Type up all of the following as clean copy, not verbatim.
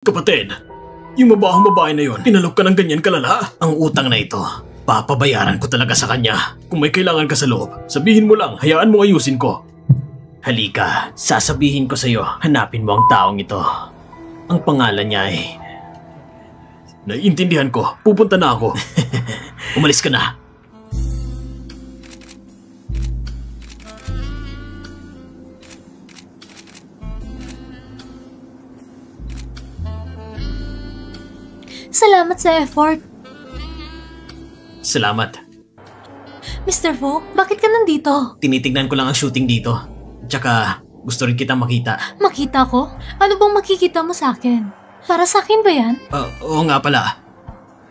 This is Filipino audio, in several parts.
Kapatid, yung mabahong babae na yon, pinalok ka ng ganyan kalala? Ang utang na ito, papabayaran ko talaga sa kanya. Kung may kailangan ka sa loob, sabihin mo lang, hayaan mo ayusin ko. Halika, sasabihin ko sa'yo, hanapin mo ang taong ito. Ang pangalan niya ay... Naiintindihan ko, pupunta na ako. Umalis ka na. Salamat sa effort. Salamat. Mr. Fu, bakit ka nandito? Tinitignan ko lang ang shooting dito. Tsaka, gusto rin kitang makita. Makita ko? Ano bang makikita mo sa akin? Para sa akin ba yan? Oo nga pala.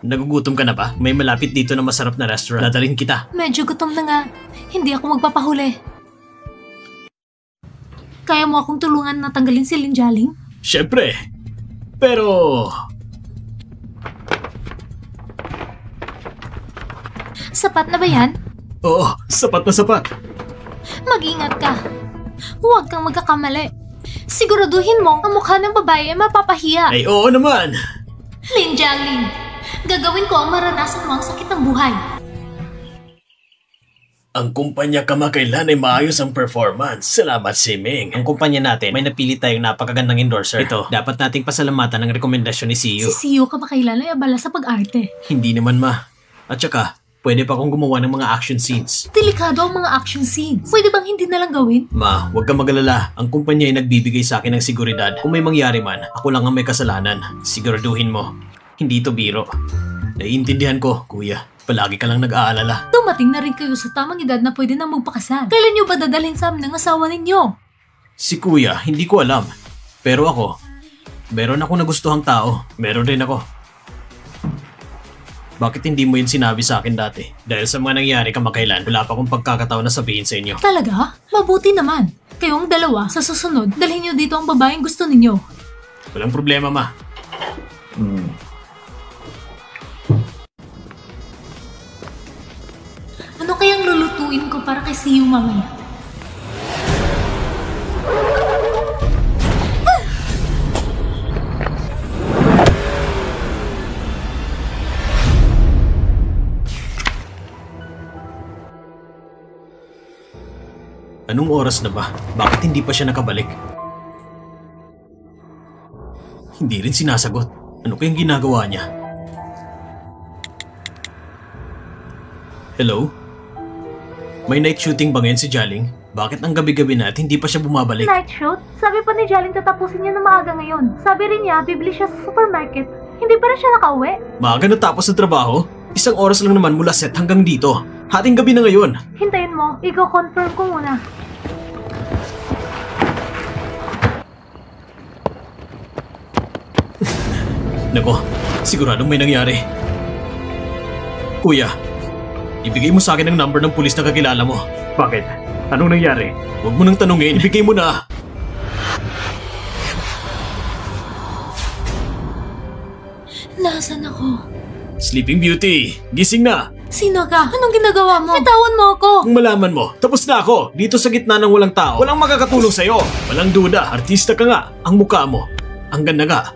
Nagugutom ka na ba? May malapit dito na masarap na restaurant. Dadalhin kita. Medyo gutom na nga. Hindi ako magpapahuli. Kaya mo akong tulungan na tanggalin si Linjaling? Siyempre. Pero... Sapat na ba yan? Oo, sapat na sapat. Mag-ingat ka. Huwag kang magkakamali. Siguraduhin mo ang mukha ng babae ay mapapahiya. Ay, oo naman. Linjaling, gagawin ko ang maranasan mo ang sakit ng buhay. Ang kumpanya kamakailan ay maayos ang performance. Salamat, Siming. Ang kumpanya natin, may napili tayong napakagandang endorser. Ito, dapat nating pasalamatan ang rekomendasyon ni CEO. Si CEO kamakailan ay abala sa pag-arte. Hindi naman ma. At saka, pwede pa akong gumawa ng mga action scenes. Delikado ang mga action scenes. Pwede bang hindi na lang gawin? Ma, huwag kang mag-alala. Ang kumpanya ay nagbibigay sa akin ng seguridad. Kung may mangyari man, ako lang ang may kasalanan. Siguraduhin mo. Hindi ito biro. Naiintindihan ko, kuya. Palagi ka lang nag-aalala. Dumating na rin kayo sa tamang edad na pwede na magpakasal. Kailan nyo ba dadalhin sa amin ng asawa ninyo? Si kuya, hindi ko alam. Pero ako, meron ako nagustuhang tao. Meron rin ako. Bakit hindi mo yun sinabi sa akin dati? Dahil sa mga nangyari kamakailan, wala pa akong pagkakataon na sabihin sa inyo. Talaga? Mabuti naman. Kayong dalawa, sa susunod, dalhin nyo dito ang babaeng gusto ninyo. Walang problema, ma. Ano kayang lulutuin ko para kay Siyu mamaya? Anong oras na ba? Bakit hindi pa siya nakabalik? Hindi rin sinasagot. Ano kayang ginagawa niya? Hello? May night shooting ba ngayon si Jaling? Bakit ang gabi-gabi na at hindi pa siya bumabalik? Night shoot? Sabi pa ni Jaling tatapusin niya na maaga ngayon. Sabi rin niya, bibili siya sa supermarket. Hindi pa rin siya nakauwi. Maaga natapos sa trabaho? Isang oras lang naman mula set hanggang dito. Hating gabi na ngayon. Hintayin mo, i-confirm ko muna. Nako, siguradong may nangyari. Kuya, ibigay mo sa akin ang number ng pulis na kakilala mo. Bakit? Anong nangyari? Huwag mo nang tanungin, ibigay mo na! Nasaan ako? Sleeping Beauty, gising na! Sino ka? Anong ginagawa mo? Bitawan mo ako! Kung malaman mo, tapos na ako. Dito sa gitna ng walang tao, walang makakatulong sa'yo. Walang duda, artista ka nga. Ang mukha mo, ang ganda nga.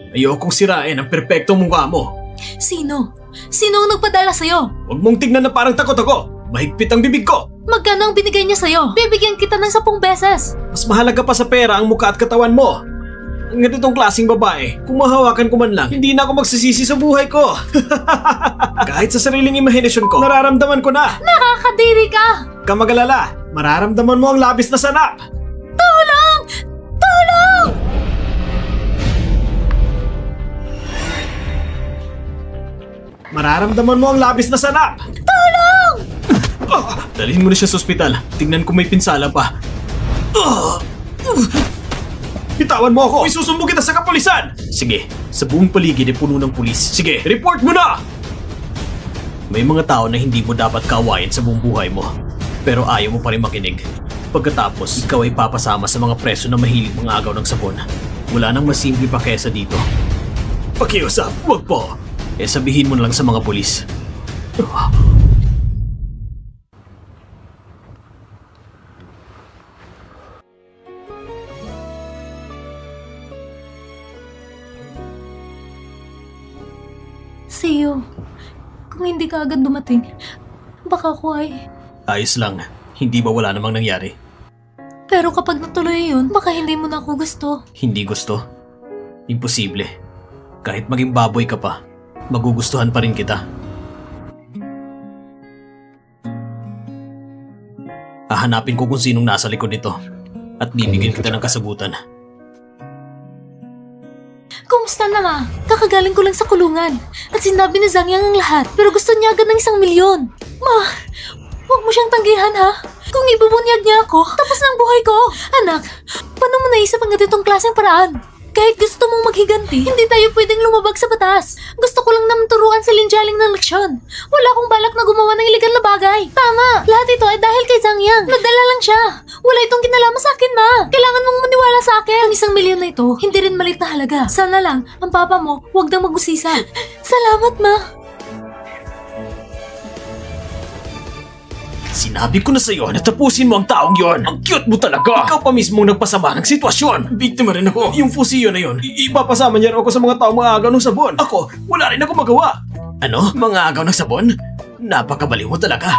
Ayokong sirain ang perpektong mukha mo. Sino? Sino ang nagpadala sa'yo? Huwag mong tignan na parang takot ako. Mahigpit ang bibig ko. Magkano ang binigay niya sa'yo? Bibigyan kita ng 10 beses. Mas mahalaga pa sa pera ang mukha at katawan mo. Ang ganitong klaseng babae, kung mahawakan ko man lang, hindi na ako magsisisi sa buhay ko. Kahit sa sariling imahinasyon ko, nararamdaman ko na. Nakakadiri ka! Kamagalala, mararamdaman mo ang labis na sanap. Tulong! Tulong! Mararamdaman mo ang labis na sanap. Tulong! Dalhin mo na siya sa ospital. Tingnan kung may pinsala pa. Bitawan mo ako! Isusumbong kita sa kapulisan! Sige, sa buong paligid ay puno ng pulis. Sige, report mo na! May mga tao na hindi mo dapat kaawayin sa buong buhay mo. Pero ayaw mo pa rin makinig. Pagkatapos, ikaw ay papasama sa mga preso na mahilig mga agaw ng sabon. Wala nang mas simple pa kesa dito. Pakiusap, wag po! Sabihin mo na lang sa mga pulis. See you. Kung hindi ka agad dumating, baka ako ay... Ayos lang. Hindi ba wala namang nangyari? Pero kapag natuloy yun, baka hindi mo na ako gusto. Hindi gusto? Imposible. Kahit maging baboy ka pa, magugustuhan pa rin kita. Hahanapin ko kung sinong nasa likod nito at bibigyan kita ng kasagutan. Kumusta na, Ma? Kakagaling ko lang sa kulungan at sinabi ni Zhang Yang ang lahat pero gusto niya agad ng 1,000,000. Ma, huwag mo siyang tanggihan ha. Kung ibubunyag niya ako, tapos na ang buhay ko. Anak, paano mo naisip ang ganitong klaseng paraan? Kahit gusto mong maghiganti, hindi tayo pwedeng lumabag sa batas. Gusto ko lang naman turuan si Lin Jialing ng leksyon. Wala akong balak na gumawa ng iligal na bagay. Tama, lahat ito ay dahil kay Zhang Yang. Nagdala lang siya. Wala itong kinalaman sa akin, Ma. Kailangan mong maniwala sa akin. Ang 1,000,000 na ito, hindi rin maliit na halaga. Sana lang, ang papa mo, huwag nang mag-usisa. Salamat, Ma. Sinabi ko na sa'yo na tapusin mo ang taong yon. Ang cute mo talaga. Ikaw pa mismo nagpasama ng sitwasyon. Biktima rin ako. Yung fusiyo na yon, ipapasama niya ako sa mga taong mga agaw ng sabon. Ako, wala rin ako magawa. Ano? Mga agaw ng sabon? Napakabaliw mo talaga.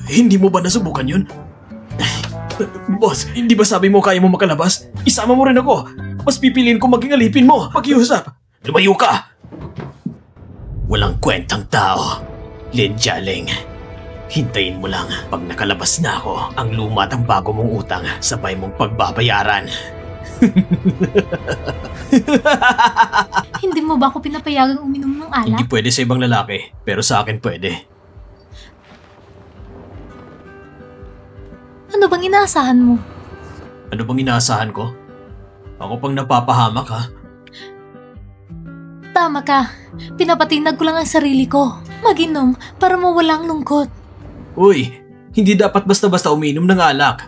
Hindi mo ba nasubukan yun? Boss, hindi ba sabi mo kaya mo makalabas? Isama mo rin ako. Mas pipiliin ko maging alipin mo. Pakiusap. Lumayo ka. Walang kwentang tao. Lin Jialing. Hintayin mo lang, pag nakalabas na ako, ang luma at ang bago mong utang, sabay mong pagbabayaran. Hindi mo ba ako pinapayagang uminom ng alak? Hindi pwede sa ibang lalaki, pero sa akin pwede. Ano bang inaasahan mo? Ano bang inaasahan ko? Ako pang napapahamak ha? Tama ka. Pinapatinag ko lang ang sarili ko. Mag-inom para mawala ang lungkot. Uy, hindi dapat basta-basta uminom ng alak.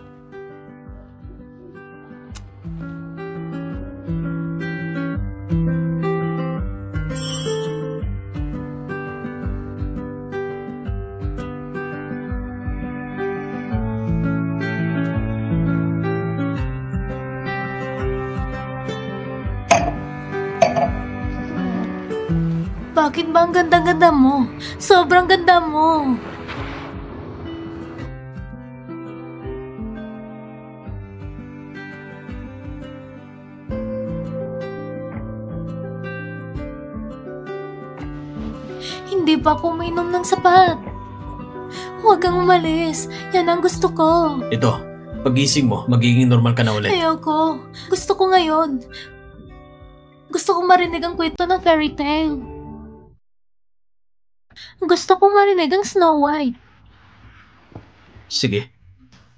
Bakit ba ang ganda-ganda mo? Sobrang ganda mo. Hindi pa ako mainom ng sapat. Huwag kang umalis. Yan ang gusto ko. Ito, pagising mo, magiging normal ka na ulit. Ayoko. Gusto ko ngayon. Gusto kong marinig ang kwento ng fairy tale. Gusto kong marinig ang Snow White. Sige.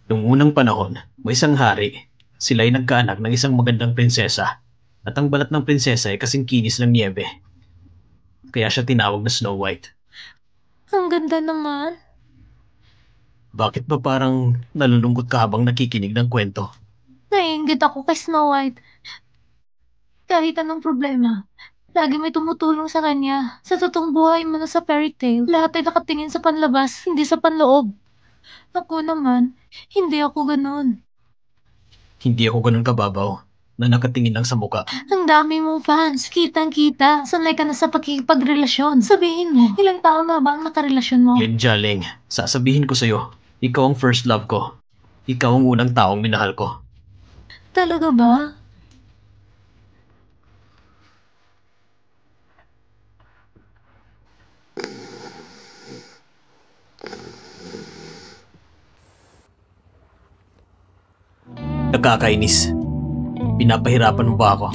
Noong unang panahon, may isang hari. Sila ay nagkaanak ng isang magandang prinsesa. At ang balat ng prinsesa ay kasing kinis ng niebe. Kaya siya tinawag na Snow White. Ang ganda naman. Bakit ba parang nalulungkot ka habang nakikinig ng kwento? Naiinggit ako kay Snow White. Kahit anong problema, lagi may tumutulong sa kanya. Sa totoong buhay mo na sa fairy tale, lahat ay nakatingin sa panlabas, hindi sa panloob. Ako naman, hindi ako ganun. Hindi ako ganun kababaw na nakatingin lang sa muka. Ang dami mong fans, kitang-kita. Sanay ka na sa pakikipagrelasyon. Sabihin mo, ilang taon na ba ang nakarelasyon mo? Lin Jialing, sasabihin ko sa'yo, ikaw ang first love ko. Ikaw ang unang taong minahal ko. Talaga ba? Nakakainis. Pinapahirapan mo ba ako?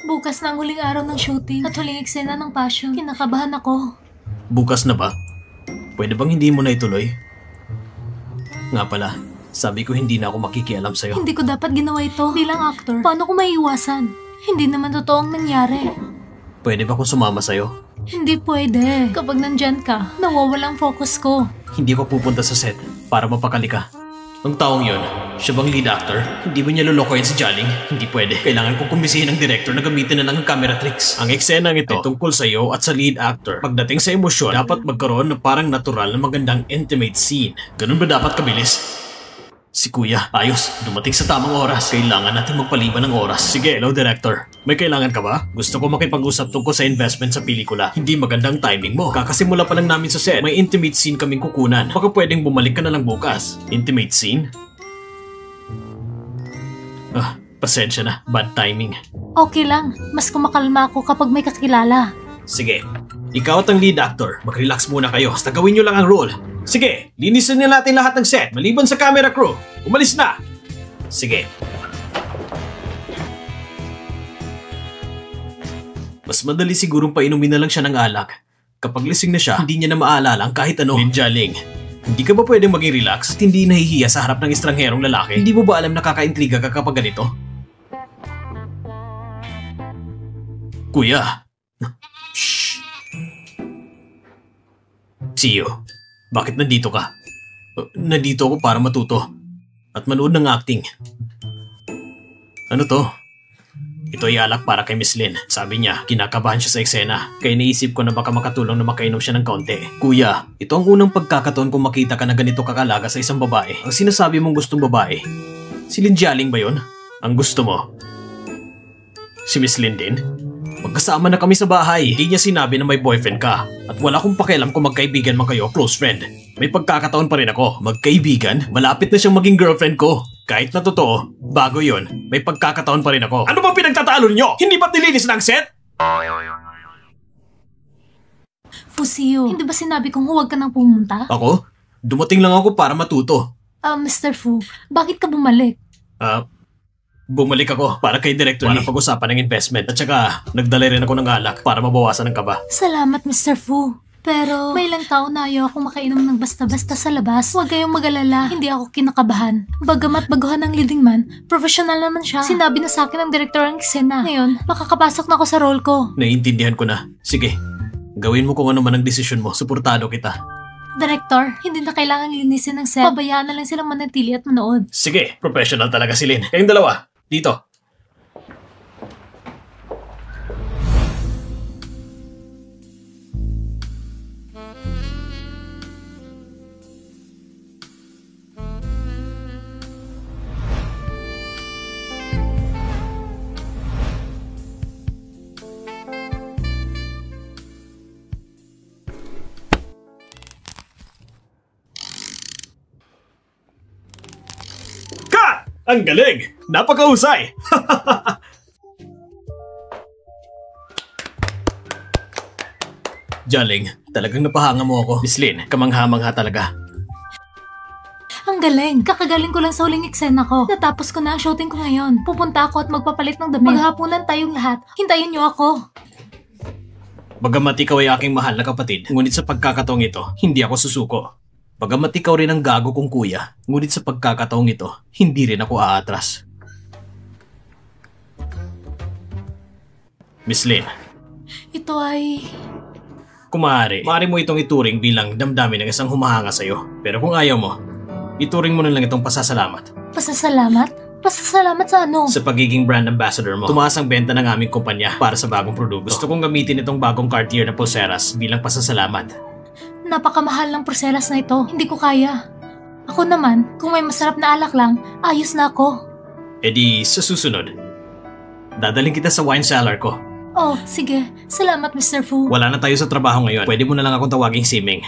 Bukas na ang huling araw ng shooting at huling eksena ng passion. Kinakabahan ako. Bukas na ba? Pwede bang hindi mo na ituloy? Nga pala, sabi ko hindi na ako makikialam sa'yo. Hindi ko dapat ginawa ito bilang actor. Paano ko maiiwasan? Hindi naman totoo ang nangyari. Pwede ba kung sumama sa'yo? Hindi pwede. Kapag nandyan ka, nawawalang focus ko. Hindi ko pupunta sa set para mapakali ka. Ang taong yon, siya bang lead actor? Hindi ba niya lolokohin si Jialing? Hindi pwede. Kailangan kong kumbisihin ng director na gamitin na lang ang camera tricks. Ang eksenang ito ay tungkol sa iyo at sa lead actor. Pagdating sa emosyon, dapat magkaroon ng parang natural na magandang intimate scene. Ganun ba dapat kabilis? Si Kuya, ayos. Dumating sa tamang oras. Kailangan natin magpaliban ng oras. Sige, hello director. May kailangan ka ba? Gusto ko makipag-usap tungkol sa investment sa pelikula. Hindi magandang timing mo. Kakasimula pa lang namin sa set. May intimate scene kaming kukunan. Baka pwedeng bumalik ka na lang bukas. Intimate scene? Pasensya na. Bad timing. Okay lang. Mas kumakalma ako kapag may kakilala. Sige. Ikaw at ang lead actor. Mag-relax muna kayo. Basta gawin nyo lang ang role. Sige, linisin na natin lahat ng set maliban sa camera crew. Umalis na! Sige. Mas madali sigurong painumin na lang siya ng alak. Kapag lising na siya, hindi niya na maalala ang kahit ano. Ninja Ling, hindi ka ba pwedeng maging relax at hindi nahihiya sa harap ng estrangherong lalaki? Hindi mo ba alam na kakaintriga ka kapag ganito? Kuya! Shh! Siyo. Bakit nandito ka? Nandito ako para matuto at manood ng acting. Ano to? Ito ay alak para kay Miss Lin. Sabi niya, kinakabahan siya sa eksena. Kaya naisip ko na baka makatulong na makainom siya ng kaunti. Kuya, ito ang unang pagkakataon kung makita ka na ganito kakalaga sa isang babae. Ang sinasabi mong gustong babae. Si Lin Jialing ba yun? Ang gusto mo? Si Miss Lin din? Magkasama na kami sa bahay. Hindi niya sinabi na may boyfriend ka. At wala akong pakialam kung magkaibigan man kayo, close friend. May pagkakataon pa rin ako. Magkaibigan? Malapit na siyang maging girlfriend ko. Kahit na totoo, bago yun, may pagkakataon pa rin ako. Ano bang pinagtatalo niyo? Hindi ba't nilinis ng set? Fusiyo, hindi ba sinabi kong huwag ka nang pumunta? Ako? Dumating lang ako para matuto. Mr. Fu, bakit ka bumalik? Bumalik ako para kay Director Lee. Pag-usapan ng investment. At saka, nagdala rin ako ng alak para mabawasan ng kaba. Salamat, Mr. Fu. Pero, may ilang tao na ayaw akong makainom ng basta-basta sa labas. Huwag kayong mag-alala. Hindi ako kinakabahan. Bagamat baguhan ng leading man, professional naman siya. Sinabi na sa akin ng director ang eksena. Ngayon, makakapasok na ako sa role ko. Naiintindihan ko na. Sige, gawin mo kung ano man ang desisyon mo. Suportado kita. Director, hindi na kailangan linisin ng set. Pabayaan na lang silang manatili at manood. Sige, professional talaga si Lin. Kayong dalawa, dito. Ang galing! Napakahusay! Jaling, talagang napahanga mo ako. Miss Lin, kamangha-mangha talaga. Ang galing! Kakagaling ko lang sa huling eksena ko. Natapos ko na ang shooting ko ngayon. Pupunta ako at magpapalit ng damit. Maghapunan tayong lahat. Hintayin niyo ako. Bagamat ikaw ay aking mahal na kapatid, ngunit sa pagkakataong ito, hindi ako susuko. Bagamat ikaw rin ang gago kong kuya, ngunit sa pagkakataong ito, hindi rin ako aatras. Miss Lin. Ito ay... Kung maaari mo itong ituring bilang damdamin ng isang humahanga sa'yo. Pero kung ayaw mo, ituring mo na lang itong pasasalamat. Pasasalamat? Pasasalamat sa ano? Sa pagiging brand ambassador mo. Tumaas ang benta ng aming kumpanya para sa bagong produkto. Gusto kong gamitin itong bagong Cartier na pulseras bilang pasasalamat. Napakamahal ng pulseras na ito. Hindi ko kaya. Ako naman, kung may masarap na alak lang, ayos na ako. E di, sa susunod, dadaling kita sa wine cellar ko. Oh, sige. Salamat, Mr. Fu. Wala na tayo sa trabaho ngayon. Pwede mo na lang akong tawaging Siming.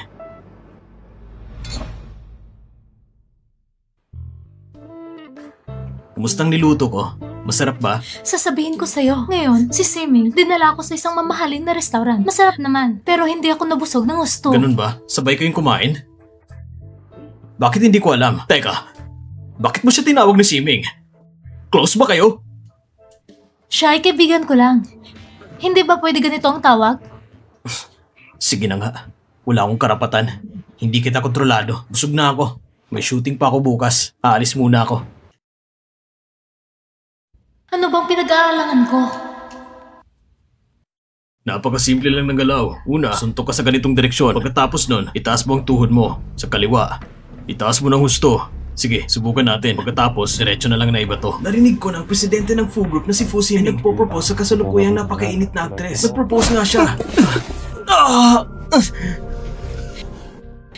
Kumustang niluto ko? Masarap ba? Sasabihin ko sa'yo. Ngayon, si Siming, dinala ako sa isang mamahalin na restaurant. Masarap naman, pero hindi ako nabusog ng gusto. Ganun ba? Sabay kayong kumain? Bakit hindi ko alam? Teka, bakit mo siya tinawag na Siming? Close ba kayo? Siya ay kaibigan ko lang. Hindi ba pwede ganito ang tawag? Sige na nga. Wala akong karapatan. Hindi kita kontrolado. Busog na ako. May shooting pa ako bukas. Aalis muna ako. Ano bang pinag-aalangan ko? Napakasimple lang ng galaw. Una, suntok ka sa ganitong direksyon. Pagkatapos nun, itaas mo ang tuhod mo sa kaliwa. Itaas mo ng husto. Sige, subukan natin. Pagkatapos, diretso na lang na iba to. Narinig ko ng presidente ng Fu Group na si Fu Xining nagpo-propose sa kasalukuyang napakainit na actress. Nag-propose nga siya.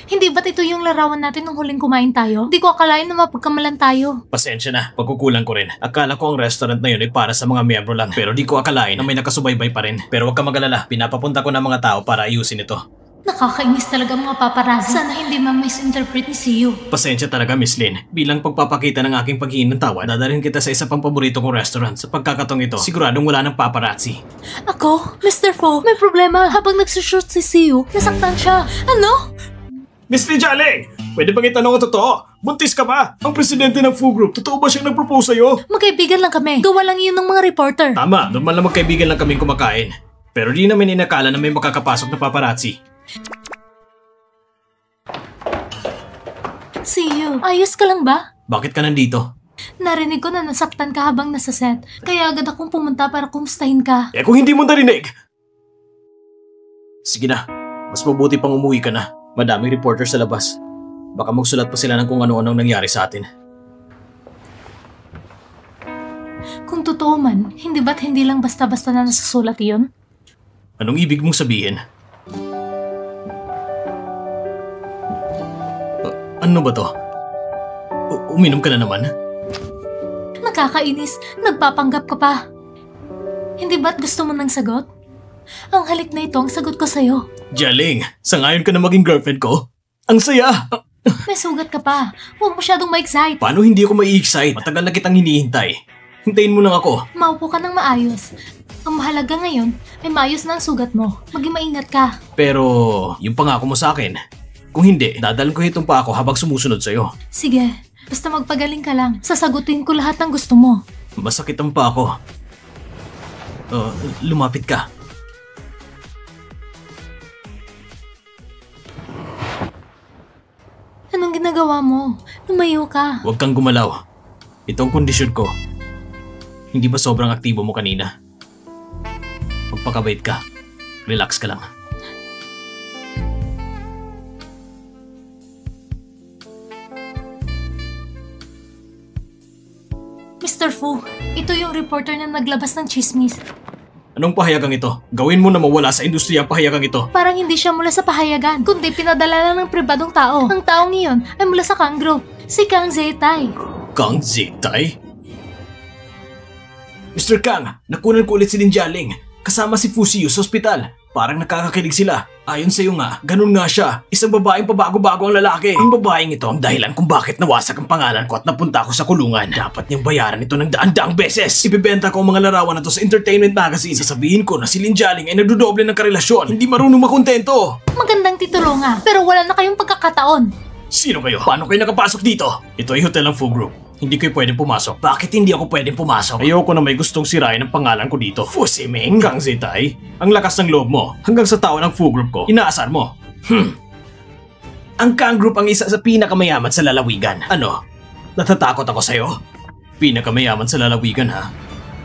Hindi ba't ito yung larawan natin nung huling kumain tayo? Hindi ko akalain na mapagkamalan tayo. Pasensya na, pagkukulang ko rin. Akala ko ang restaurant na yun ay para sa mga miyembro lang. Pero di ko akalain na may nakasubaybay pa rin. Pero huwag ka magalala, pinapapunta ko ng mga tao para ayusin ito. Nakakainis talaga mga paparazzi. Sana hindi ma-misinterpret ni Siyo. Pasensya talaga, Miss Lin. Bilang pagpapakita ng aking paghihin ng tawad, dadalhin kita sa isa pang paborito kong restaurant. Sa pagkakatong ito, siguradong wala ng paparazzi. Ako? Mr. Fo, may problema. Habang nagsushoot si Siyo, nasaktan siya. Ano? Miss Lin Jialing! Pwede bang itanong ang totoo? Buntis ka ba? Ang presidente ng Fu Group, totoo ba siyang nag-propose sa'yo? Magkaibigan lang kami. Gawa lang yun ng mga reporter. Tama, normal lang magkaibigan lang kaming kumakain. Pero di namin inakala na may makakapasok na paparazzi. Siyo, ayos ka lang ba? Bakit ka nandito? Narinig ko na nasaktan ka habang nasa set. Kaya agad akong pumunta para kumustahin ka. Eh kung hindi mo narinig! Sige na, mas mabuti pang umuwi ka na. Madaming reporter sa labas. Baka magsulat pa sila ng kung ano-anong nangyari sa atin. Kung totoo man, hindi ba't hindi lang basta-basta na nasusulat yun? Anong ibig mong sabihin? Ano ba to? Uminom ka na naman? Nakakainis, nagpapanggap ka pa. Hindi ba't gusto mo ng sagot? Ang halik na ito ang sagot ko sa'yo. Jialing, sangayon ka na maging girlfriend ko? Ang saya! May sugat ka pa. Huwag masyadong ma-excite. Paano hindi ako mai-excite? Matagal na kitang hinihintay. Hintayin mo lang ako. Maupo ka ng maayos. Ang mahalaga ngayon ay maayos na ang sugat mo. Maging maingat ka. Pero, yung pangako mo sa akin, kung hindi, dadalhin ko itong pa ako habang sumusunod sa'yo. Sige, basta magpagaling ka lang. Sasagutin ko lahat ng gusto mo. Masakit ang pa ako. Lumapit ka. Anong ginagawa mo? Lumayo ka. Huwag kang gumalaw. Ito ang kondisyon ko. Hindi ba sobrang aktibo mo kanina? Magpakabait ka. Relax ka lang. Mr. Fu, ito yung reporter na naglabas ng chismis. Anong pahayagang ito? Gawin mo na mawala sa industriya ang pahayagang ito. Parang hindi siya mula sa pahayagan, kundi pinadala lang ng pribadong tao. Ang taong iyon ay mula sa Kang Group, si Kang Zetai. Kang Zetai? Mr. Kang, nakunan ko ulit si Lin Jialing. Kasama si Fu Siyu sa ospital. Parang nakakakilig sila. Ayon sa'yo nga, ganun nga siya. Isang babaeng pabago-bago ang lalaki. Ang babaeng ito ang dahilan kung bakit nawasag ang pangalan ko at napunta ako sa kulungan. Dapat niyang bayaran ito ng daan-daang beses. Ibebenta ko ang mga larawan na to sa entertainment magazine. Sasabihin ko na si Lin Jialing ay nagdodoble ng karelasyon. Hindi marunong makontento. Magandang titulo nga, pero wala na kayong pagkakataon. Sino kayo? Paano kayo nakapasok dito? Ito ay hotel ng Fu Group. Hindi kayo pwedeng pumasok. Bakit hindi ako pwedeng pumasok? Ayoko na may gustong sirain ang pangalan ko dito. Fu Siming, Kang Zetai. Ang lakas ng loob mo. Hanggang sa tao ng Fu Group ko, inaasar mo. Ang Kang Group ang isa sa pinakamayaman sa lalawigan. Ano? Natatakot ako sa'yo? Pinakamayaman sa lalawigan ha?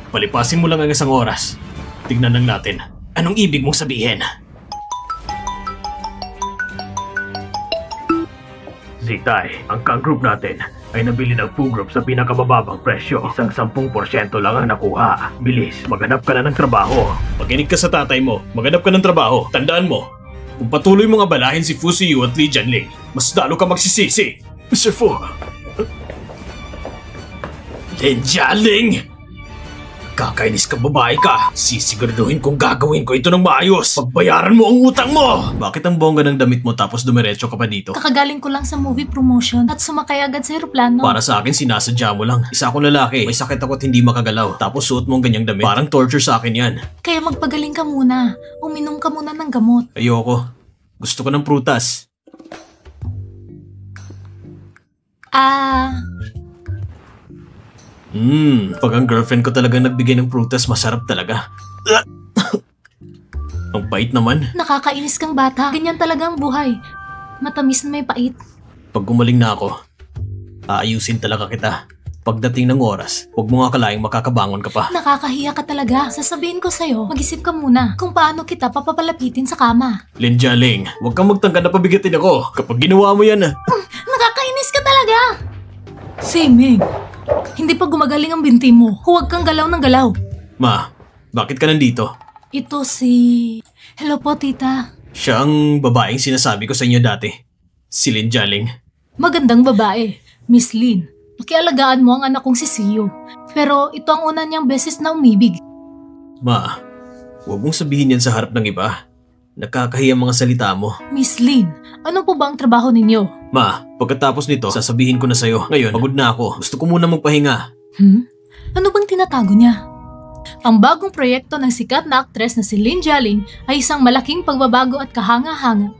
Palipasin mo lang ang isang oras. Tignan lang natin. Anong ibig mong sabihin? Zetai, ang Kang Group natin ay nabili ng Fu Group sa pinakamababang presyo. Isang 10% lang ang nakuha. Bilis, maghanap ka na ng trabaho. Pakinig ka sa tatay mo, maghanap ka ng trabaho. Tandaan mo, kung patuloy mong abalahin si Fu Siyu at Li Jianling, mas lalo ka magsisisi. Mr. Fu! Lin Jialing! Kakainis ka babae ka. Sisiguraduhin kong gagawin ko ito ng maayos. Pagbayaran mo ang utang mo! Bakit ang bongga ng damit mo tapos dumiretso ka pa dito? Kakagaling ko lang sa movie promotion at sumakay agad sa eroplano. Para sa akin, sinasadya mo lang. Isa akong lalaki. May sakit ako at hindi makagalaw. Tapos suot mo ang ganyang damit. Parang torture sa akin yan. Kaya magpagaling ka muna. Uminom ka muna ng gamot. Ayoko. Gusto ko ng prutas. Pag ang girlfriend ko talagang nagbigay ng prutas, masarap talaga. Ang bait naman. Nakakainis kang bata. Ganyan talaga ang buhay. Matamis na may pait. Pag gumaling na ako, aayusin talaga kita. Pagdating ng oras, huwag mo nga kalaing makakabangon ka pa. Nakakahiya ka talaga. Sasabihin ko sa'yo, mag-isip ka muna kung paano kita papapalapitin sa kama. Lin Jialing, huwag kang magtangka na pabigatin ako. Kapag ginawa mo yan Nakakainis ka talaga! Siming, hindi pa gumagaling ang binti mo. Huwag kang galaw ng galaw. Ma, bakit ka nandito? Ito si... Hello po, tita. Siya ang babaeng sinasabi ko sa inyo dati. Si Lin Jialing. Magandang babae, Miss Lin. Pakialagaan mo ang anak kong si Siyo. Pero ito ang una niyang beses na umibig. Ma, huwag mong sabihin yan sa harap ng iba. Nakakahiya mga salita mo. Miss Lin, ano po ba ang trabaho ninyo? Ma, pagkatapos nito, sasabihin ko na sa'yo. Ngayon, pagod na ako. Gusto ko muna magpahinga. Ano bang tinatago niya? Ang bagong proyekto ng sikat na aktres na si Lin Jialing ay isang malaking pagbabago at kahanga-hanga.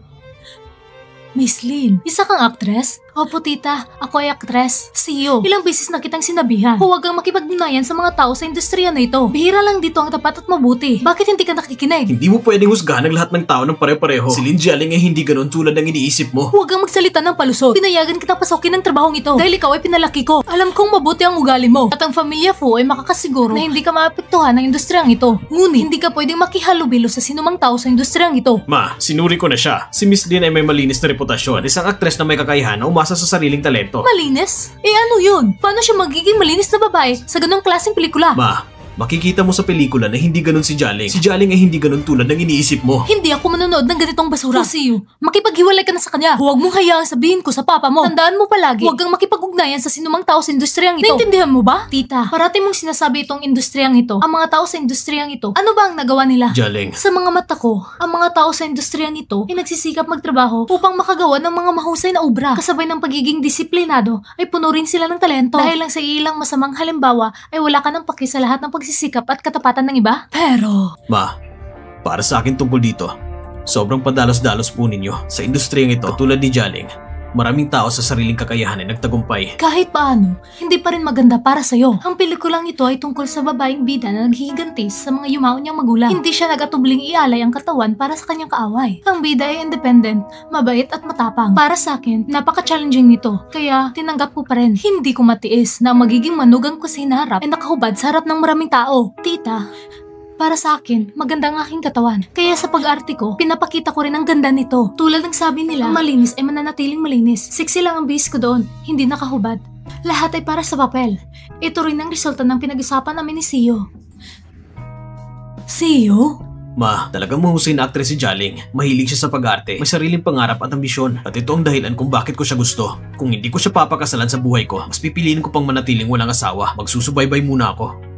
Miss Lin, isa kang aktres? Opo tita, ako ay aktres. Siyo, ilang beses na kitang sinabihan. Huwag kang makipagbunayan sa mga tao sa industriya na ito. Bihira lang dito ang tapat at mabuti. Bakit hindi ka nakikinig? Hindi mo pwedeng husgahan ang lahat ng tao ng pare-pareho. Si Lin Jialing ay hindi ganon tulad ng iniisip mo. Huwag kang magsalita ng palusot. Pinayagan kitang pasokin ng trabahong ito dahil ikaw ay pinalaki ko. Alam kong mabuti ang ugali mo at ang pamilya Fu ay makakasiguro na hindi ka maapektuhan ng industriyang ito. Ngunit, hindi ka pwedeng makihalubilo sa sinumang tao sa industriyang ito. Ma, sinuri ko na siya. Si Miss Lin ay may malinis na reputasyon. Isang aktres na may kakayahan na umasa sa sariling talento. Malinis? Eh ano yun? Paano siya magiging malinis na babae sa ganong klaseng pelikula? Ma, makikita mo sa pelikula na hindi ganon si Jialing. Si Jialing ay hindi ganon tulad ng iniisip mo. Hindi ako manonood ng ganitong basura. Fusiyo, makipaghiwalay ka na sa kanya. Huwag mong hayaang sabihin ko sa papa mo. Tandaan mo palagi, huwag kang makipag-ugnayan sa sinumang tao sa industriyang ito. Naintindihan mo ba? Tita, parati mong sinasabi itong industriyang ito. Ang mga tao sa industriyang ito, ano ba ang nagawa nila? Jialing. Sa mga mata ko, ang mga tao sa industriyang ito ay nagsisikap magtrabaho upang makagawa ng mga mahusay na obra. Kasabay ng pagiging disiplinado ay puno rin sila ng talento. Dahil lang sa ilang masamang halimbawa ay wala ka ng paki sa lahat ng pagsisikap at katapatan ng iba. Pero... Ma, para sa akin tungkol dito, sobrang padalos-dalos po ninyo sa industriyang ito. Tulad ni Jialing, maraming tao sa sariling kakayahan ay nagtagumpay. Kahit paano, hindi pa rin maganda para sa'yo. Ang pelikulang ito ay tungkol sa babaeng bida na naghihigantis sa mga yumao niyang magulang. Hindi siya nagatubling ialay ang katawan para sa kanyang kaaway. Ang bida ay independent, mabait at matapang. Para sa akin, napaka-challenging nito. Kaya, tinanggap ko pa rin. Hindi ko matiis na ang magiging manugang ko sa hinaharap ay nakahubad sa harap ng maraming tao. Tita, para sa akin, maganda ang aking katawan. Kaya sa pag-arte ko, pinapakita ko rin ang ganda nito. Tulad ng sabi nila, ang malinis ay mananatiling malinis. Sexy lang ang base ko doon, hindi nakahubad. Lahat ay para sa papel. Ito rin ang resulta ng pinag-usapan namin ni Siyo. Siyo? Ma, talagang mahusay na aktres si Jialing. Mahilig siya sa pag-arte. May sariling pangarap at ambisyon. At ito ang dahilan kung bakit ko siya gusto. Kung hindi ko siya papakasalan sa buhay ko, mas pipiliin ko pang manatiling walang asawa. Magsusubaybay muna ako.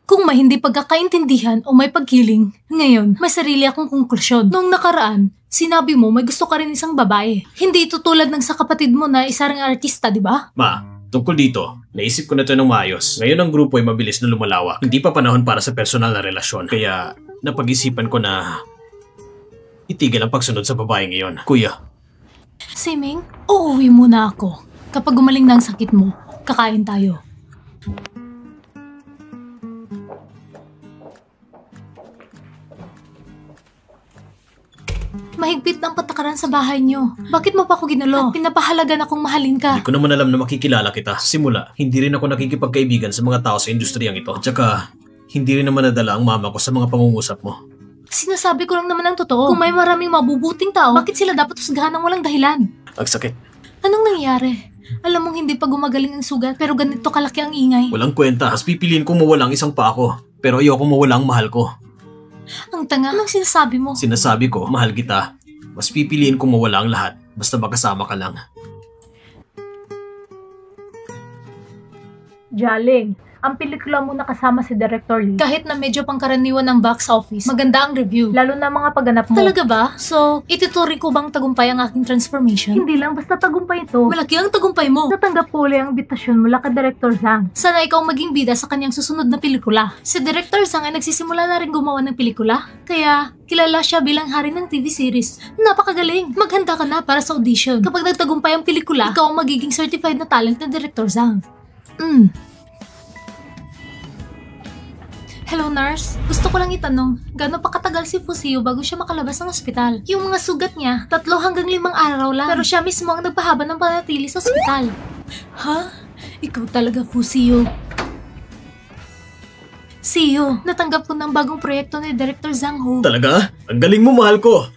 Kung may hindi pagkakaintindihan o may pagkiling, ngayon, may sarili akong konklusyon. Noong nakaraan, sinabi mo may gusto ka rin isang babae. Hindi ito tulad ng sa kapatid mo na isa ring artista, di ba? Ma, tungkol dito, naisip ko na ito ng maayos. Ngayon ang grupo ay mabilis na lumalawak. Hindi pa panahon para sa personal na relasyon. Kaya, napag-isipan ko na itigil ang pagsunod sa babae ngayon. Kuya. Siming, uuwi muna ako. Kapag gumaling na ang sakit mo, kakain tayo. Mahigpit ang patakaran sa bahay niyo. Bakit mo pa ako ginulo? At pinapahalaga na kung mahalin ka. Hindi ko naman alam na makikilala kita. Simula, hindi rin ako nakikipagkaibigan sa mga tao sa industriyang ito. At saka, hindi rin naman nadala ang mama ko sa mga pangungusap mo. Sinasabi ko lang naman ang totoo. Kung may maraming mabubuting tao, bakit sila dapat husgahan ng walang dahilan? Ang sakit. Anong nangyari? Alam mong hindi pa gumagaling ang sugat, pero ganito kalaki ang ingay. Walang kwenta. Mas pipiliin kong mawala ang isang pa ako. Pero ayoko mawala ang mahal ko. Ang tanga. Anong sinasabi mo? Sinasabi ko, mahal kita. Mas pipiliin kong mawala ang lahat. Basta makasama ka lang. Jialing, ang pelikula mo nakasama si Director Lee. Kahit na medyo pangkaraniwan ng box office, maganda ang review. Lalo na mga pagganap mo. Talaga ba? So, ituturing ko bang tagumpay ang aking transformation? Hindi lang basta tagumpay ito. Malaki ang tagumpay mo. Natanggap ko ulit ang invitasyon mula kay Director Zhang. Sana ikaw maging bida sa kanyang susunod na pelikula. Si Director Zhang ay nagsisimula na rin gumawa ng pelikula. Kaya, kilala siya bilang hari ng TV series. Napakagaling. Maghanda ka na para sa audition. Kapag nagtagumpay ang pelikula, ikaw ang magiging certified na talent ng Director Zhang. Hello, nurse. Gusto ko lang itanong, gaano pa katagal si Fusiyo bago siya makalabas ng ospital? Yung mga sugat niya, 3 hanggang 5 araw lang. Pero siya mismo ang nagpahaba ng panatili sa ospital. Ha? Ikaw talaga, Fusiyo. Siyo, natanggap ko ng bagong proyekto ni Director Zhang Ho. Talaga? Ang galing mo, mahal ko.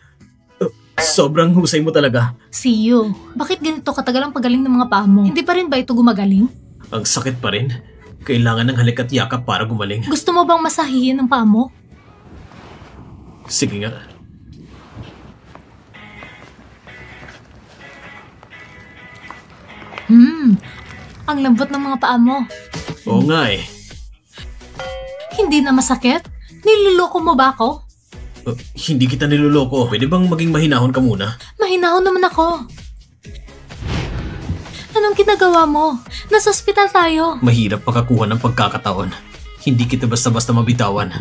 Sobrang husay mo talaga. Siyo, bakit ganito katagal ang pagaling ng mga paa mo? Hindi pa rin ba ito gumagaling? Ang sakit pa rin. Kailangan ng halik at yakap para gumaling. Gusto mo bang masahihin ang paa mo? Sige nga. Ang lambot ng mga paa mo. Oo nga eh. Hindi na masakit? Niloloko mo ba ako? Hindi kita niloloko. Pwede bang maging mahinahon ka muna? Mahinahon naman ako. Anong ginagawa mo? Nasa ospital tayo. Mahirap makakuha ng pagkakataon. Hindi kita basta-basta mabitawan.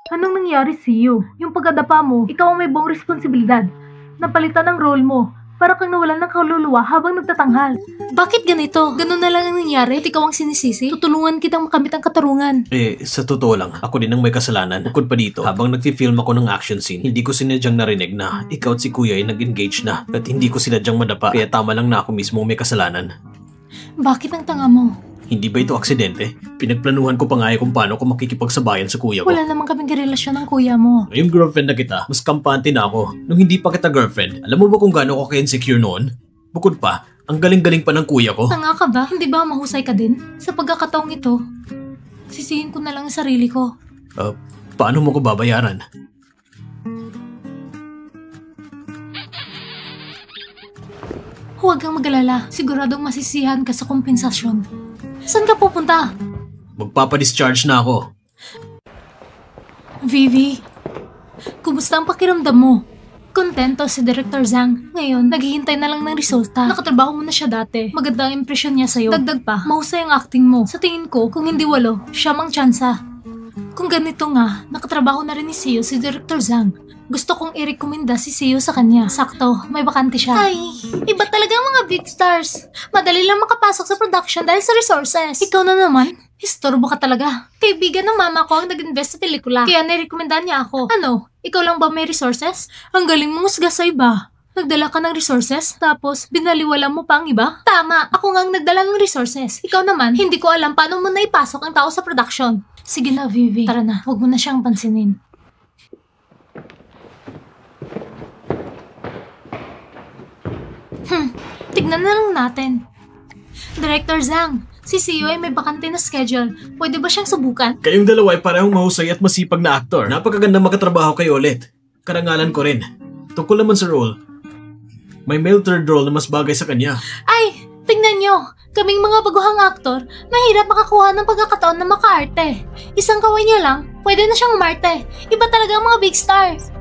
Anong nangyari sa'yo? Yung pagkadapa mo, ikaw ang may buong responsibilidad. Napalitan ang role mo. Para kang nawalan ng kaluluwa habang nagtatanghal. Bakit ganito? Ganun na lang ang nangyari at ikaw ang sinisisi? Tutulungan kitang makamit ang katarungan. Sa totoo lang, ako din ang may kasalanan. Bukod pa dito, habang nagfi-film ako ng action scene, hindi ko sinadyang narinig na ikaw at si Kuya ay nag-engage na at hindi ko sinadyang madapa kaya tama lang na ako mismo may kasalanan. Bakit ang tanga mo? Hindi ba ito aksidente? Pinagplanuhan ko pa nga kung paano ko makikipagsabayan sa kuya ko. Wala namang kaming relasyon ng kuya mo. Ngayong girlfriend na kita, mas kampante na ako. Nung hindi pa kita girlfriend, alam mo ba kung gaano ako ka-insecure noon? Bukod pa, ang galing-galing pa ng kuya ko. Tanga ka ba? Hindi ba mahusay ka din? Sa pagkakataong ito, sisihin ko na lang ang sarili ko. Paano mo ko babayaran? Huwag kang mag-alala. Siguradong masisihan ka sa kompensasyon. Saan ka pupunta? Magpapadischarge na ako. Vivi, kumusta ang pakiramdam mo? Kontento si Director Zhang. Ngayon, naghihintay na lang ng resulta. Nakatrabaho mo na siya dati. Maganda ang impresyon niya sa'yo. Dagdag pa, mahusay ang acting mo. Sa tingin ko, kung hindi 8, siya mang tsansa. Kung ganito nga, nakatrabaho na rin ni Seo si Director Zhang. Gusto kong i-rekomenda si Seo sa kanya. Sakto, may bakante siya. Ay, iba talaga ang mga big stars. Madali lang makapasok sa production dahil sa resources. Ikaw na naman, istorbo ka talaga. Kaibigan ng mama ko ang nag-invest sa pelikula. Kaya nirekomenda niya ako. Ano, ikaw lang ba may resources? Ang galing mong musga sa iba. Nagdala ka ng resources, tapos binaliwala mo pa ang iba? Tama, ako nga ang nagdala ng resources. Ikaw naman, hindi ko alam paano mo naipasok ang tao sa production. Sige na, Vivi. Tara na, huwag mo na siyang pansinin. Tignan na lang natin. Director Zhang, si Seo ay may bakante na schedule. Pwede ba siyang subukan? Kayong dalawa ay parehong mahusay at masipag na aktor. Napakaganda makatrabaho kayo ulit. Karangalan ko rin. Tungkol naman sa role, may male third role na mas bagay sa kanya. Ay, tingnan nyo. Kaming mga baguhang aktor, mahirap makakuha ng pagkakataon na makaarte. Isang kaway niya lang, pwede na siyang umarte. Iba talaga ang mga big stars.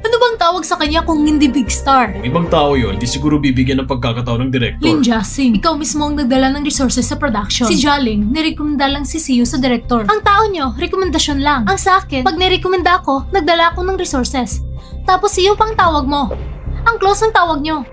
Ano bang tawag sa kanya kung hindi big star? Kung ibang tao yun, di siguro bibigyan ng pagkakataon ng director. Lin Jiasing, ikaw mismo ang nagdala ng resources sa production. Si Jialing, nirekomenda lang si Seo sa director. Ang tao nyo, rekomendasyon lang. Ang sa akin, pag nirekomenda ako, nagdala ako ng resources. Tapos Seo pang tawag mo. Ang close ng tawag nyo.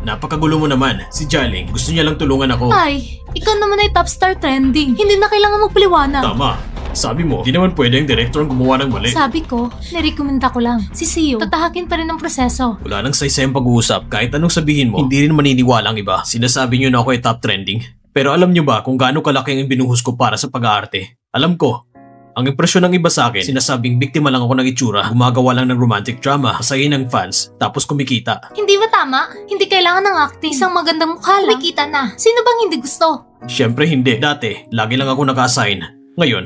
Napakagulo mo naman. Si Jialing, gusto niya lang tulungan ako. Ay, ikaw naman ay top star trending. Hindi na kailangan magpaliwanag. Tama. Sabi mo, di naman pwede ang director ang gumawa ng mali. Sabi ko, nirekomenda ko lang. Si Seo, tatahakin pa rin ang proseso. Wala nang saysayang pag-uusap. Kahit anong sabihin mo, hindi rin maniniwala ang iba. Sinasabi niyo na ako ay top trending. Pero alam niyo ba kung gaano kalaki ang binuhos ko para sa pag-aarte? Alam ko. Ang impresyon ng iba sa akin, sinasabing biktima lang ako ng itsura, gumagawa lang ng romantic drama, pasayin ng fans, tapos kumikita. Hindi ba tama? Hindi kailangan ng acting. Isang magandang mukha lang. Kumikita na. Sino bang hindi gusto? Siyempre hindi. Dati, lagi lang ako naka-assign. Ngayon,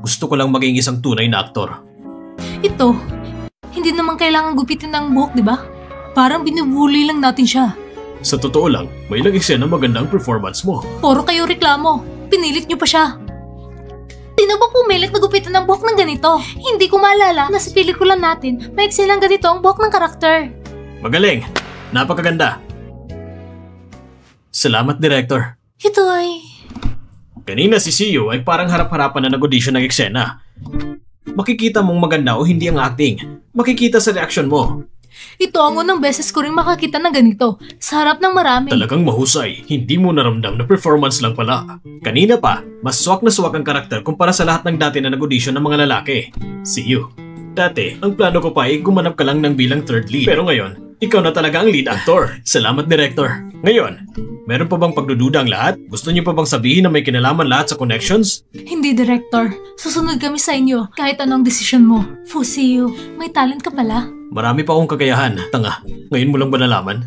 gusto ko lang maging isang tunay na aktor. Ito, hindi naman kailangan gupitin ng buhok, di ba? Parang binubuli lang natin siya. Sa totoo lang, may ilang eksena maganda ang performance mo. Puro kayo reklamo. Pinilit niyo pa siya. Sino ba pumilit na gupitan ng buhok ng ganito? Hindi ko maalala na sa pelikula natin, may eksenang ganito ang buhok ng karakter. Magaling! Napakaganda! Salamat, Director. Ito ay... Kanina si Seo ay parang harap-harapan na nag-audition ng eksena. Makikita mong maganda o hindi ang acting. Makikita sa reaksyon mo. Ito ang unang beses ko rin makakita ng ganito. Sa harap ng marami. Talagang mahusay. Hindi mo naramdam na performance lang pala. Kanina pa, mas swak na swak ang karakter kumpara sa lahat ng dati na nag-audition ng mga lalaki. Seo. Dati, ang plano ko pa ay gumanap ka lang ng bilang third lead. Pero ngayon, ikaw na talaga ang lead actor. Salamat, Director. Ngayon, meron pa bang pagdududa ang lahat? Gusto niyo pa bang sabihin na may kinalaman lahat sa connections? Hindi, Director. Susunod kami sa inyo kahit anong desisyon mo. Seo, may talent ka pala. Marami pa akong kakayahan. Tanga, ngayon mo lang ba nalaman?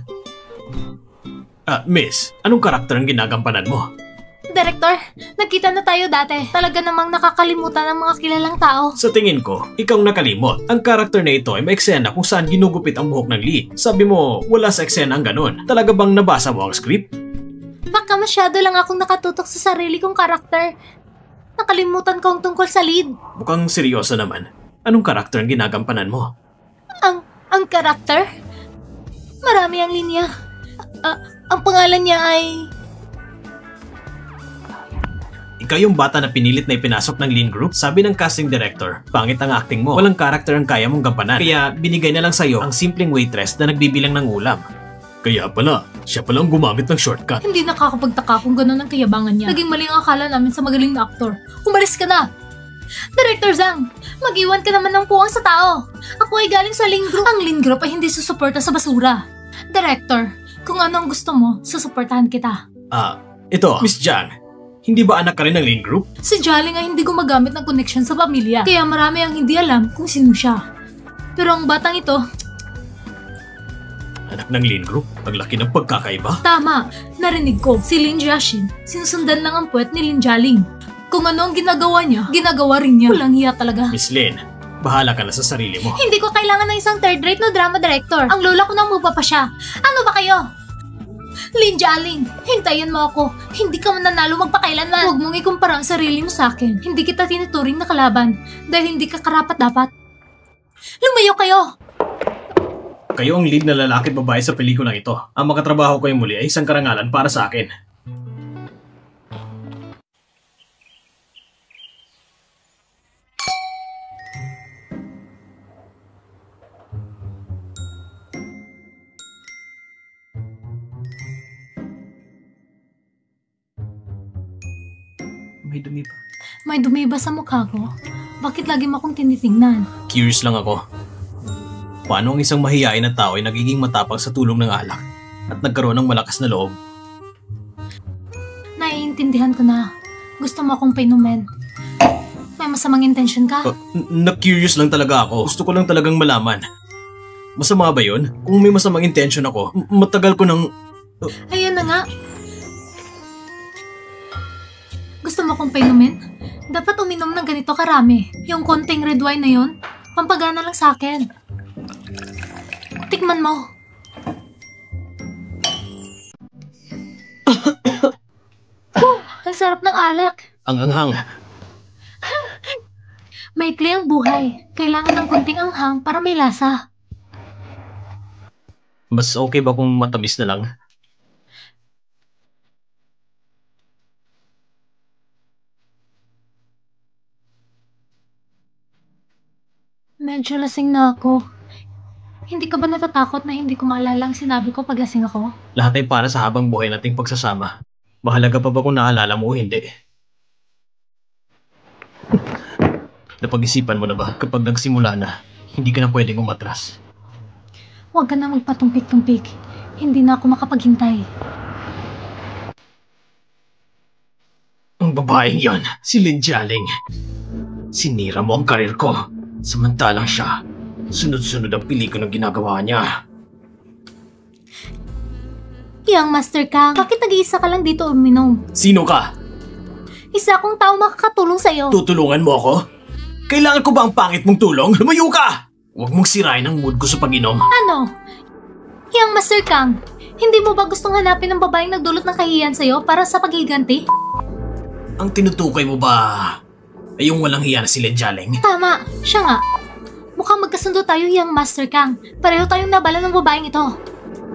Miss, anong karakter ang ginagampanan mo? Director, nagkita na tayo dati. Talaga namang nakakalimutan ng mga kilalang tao. Sa tingin ko, ikaw nakalimot. Ang karakter na ito ay may eksena kung saan ginugupit ang buhok ng lead. Sabi mo, wala sa eksena ang ganun. Talaga bang nabasa mo ang script? Baka masyado lang akong nakatutok sa sarili kong karakter. Nakalimutan ko ang tungkol sa lead. Mukhang seryoso naman. Anong karakter ang ginagampanan mo? Ang karakter? Marami ang linya. Ang pangalan niya ay... Ikaw yung bata na pinilit na ipinasok ng lean group? Sabi ng casting director, pangit ang acting mo. Walang karakter ang kaya mong gampanan. Kaya binigay na lang sa'yo ang simpleng waitress na nagbibilang ng ulam. Kaya pala, siya palang gumamit ng shortcut. Hindi nakakapagtaka kung gano'n ang kayabangan niya. Naging mali ang akala namin sa magaling na aktor. Umalis ka na! Director Zhang, mag-iwan ka naman ng puwang sa tao. Ako ay galing sa Lean Group. Ang Lean Group ay hindi susuporta sa basura. Director, kung ano ang gusto mo, susuportahan kita. Ito, Miss Zhang. Hindi ba anak ka rin ng Lean Group? Si Jaling ay hindi gumagamit ng connection sa pamilya. Kaya marami ang hindi alam kung sino siya. Pero ang batang ito... Anak ng Lean Group? Ang laki ng pagkakaiba? Tama, narinig ko. Si Lin Jiaxin, sinusundan lang ang puwet ni Lin Jialing. Kung ano ang ginagawa niya, ginagawa rin niya. Walang hiya talaga. Miss Lin, bahala ka na sa sarili mo. Hindi ko kailangan ng isang third-rate na drama director. Ang lola ko nang mupa pa siya. Ano ba kayo? Lin Jialing, hintayin mo ako. Hindi ka mananalo magpakailanman. Huwag mong ikumpara ang sarili mo sa akin. Hindi kita tinuturing na kalaban dahil hindi ka karapat-dapat. Lumayo kayo! Kayo ang lead na lalaki at babae sa pelikulang ito. Ang makatrabaho ko yung muli ay isang karangalan para sa akin. May dumi ba? May dumi ba sa mukha ko? Bakit lagi mo akong tinitingnan? Curious lang ako. Paano ang isang mahiyain na tao ay nagiging matapang sa tulong ng alak at nagkaroon ng malakas na loob? Naiintindihan ko na. Gusto mo akong painumin. May masamang intensyon ka? Na-curious lang talaga ako. Gusto ko lang talagang malaman. Masama ba yun? Kung may masamang intensyon ako, matagal ko nang... Ayan na nga. Gusto mo akong painumin? Dapat uminom ng ganito karami. Yung konting red wine na yun, pampagana lang sa akin. Tikman mo. Ang sarap ng alak. Ang anghang. Maikli ang buhay. Kailangan ng konting anghang para may lasa. Mas okay ba kung matamis na lang? Medyo lasing na ako. Hindi ka ba natatakot na hindi ko maalala ang sinabi ko pag lasing ako? Lahat ay para sa habang buhay nating pagsasama. Mahalaga pa ba kung naalala mo o hindi? Napag-isipan mo na ba kapag nagsimula na, hindi ka na pwedeng umatras? Huwag ka na magpatumpik-tumpik. Hindi na ako makapaghintay. Ang babaeng yon, si Lin Jialing. Sinira mo ang karir ko. Samantalang siya, sunod-sunod ang pelikulang ginagawa niya. Yang Master Kang, bakit nag-iisa ka lang dito uminom? Sino ka? Isa akong tao makakatulong sa'yo. Tutulungan mo ako? Kailangan ko ba ang pangit mong tulong? Lumayo ka! Huwag mong sirain ang mood ko sa pag-inom. Ano? Yang Master Kang, hindi mo ba gustong hanapin ng babaeng nagdulot ng kahihiyan sa'yo para sa paghiganti? Ang tinutukoy mo ba ay yung walang hiya na si Lin Jialing? Tama, siya nga. Mukhang magkasundo tayo, Yang Master Kang. Pareho tayong nabala ng babaeng ito.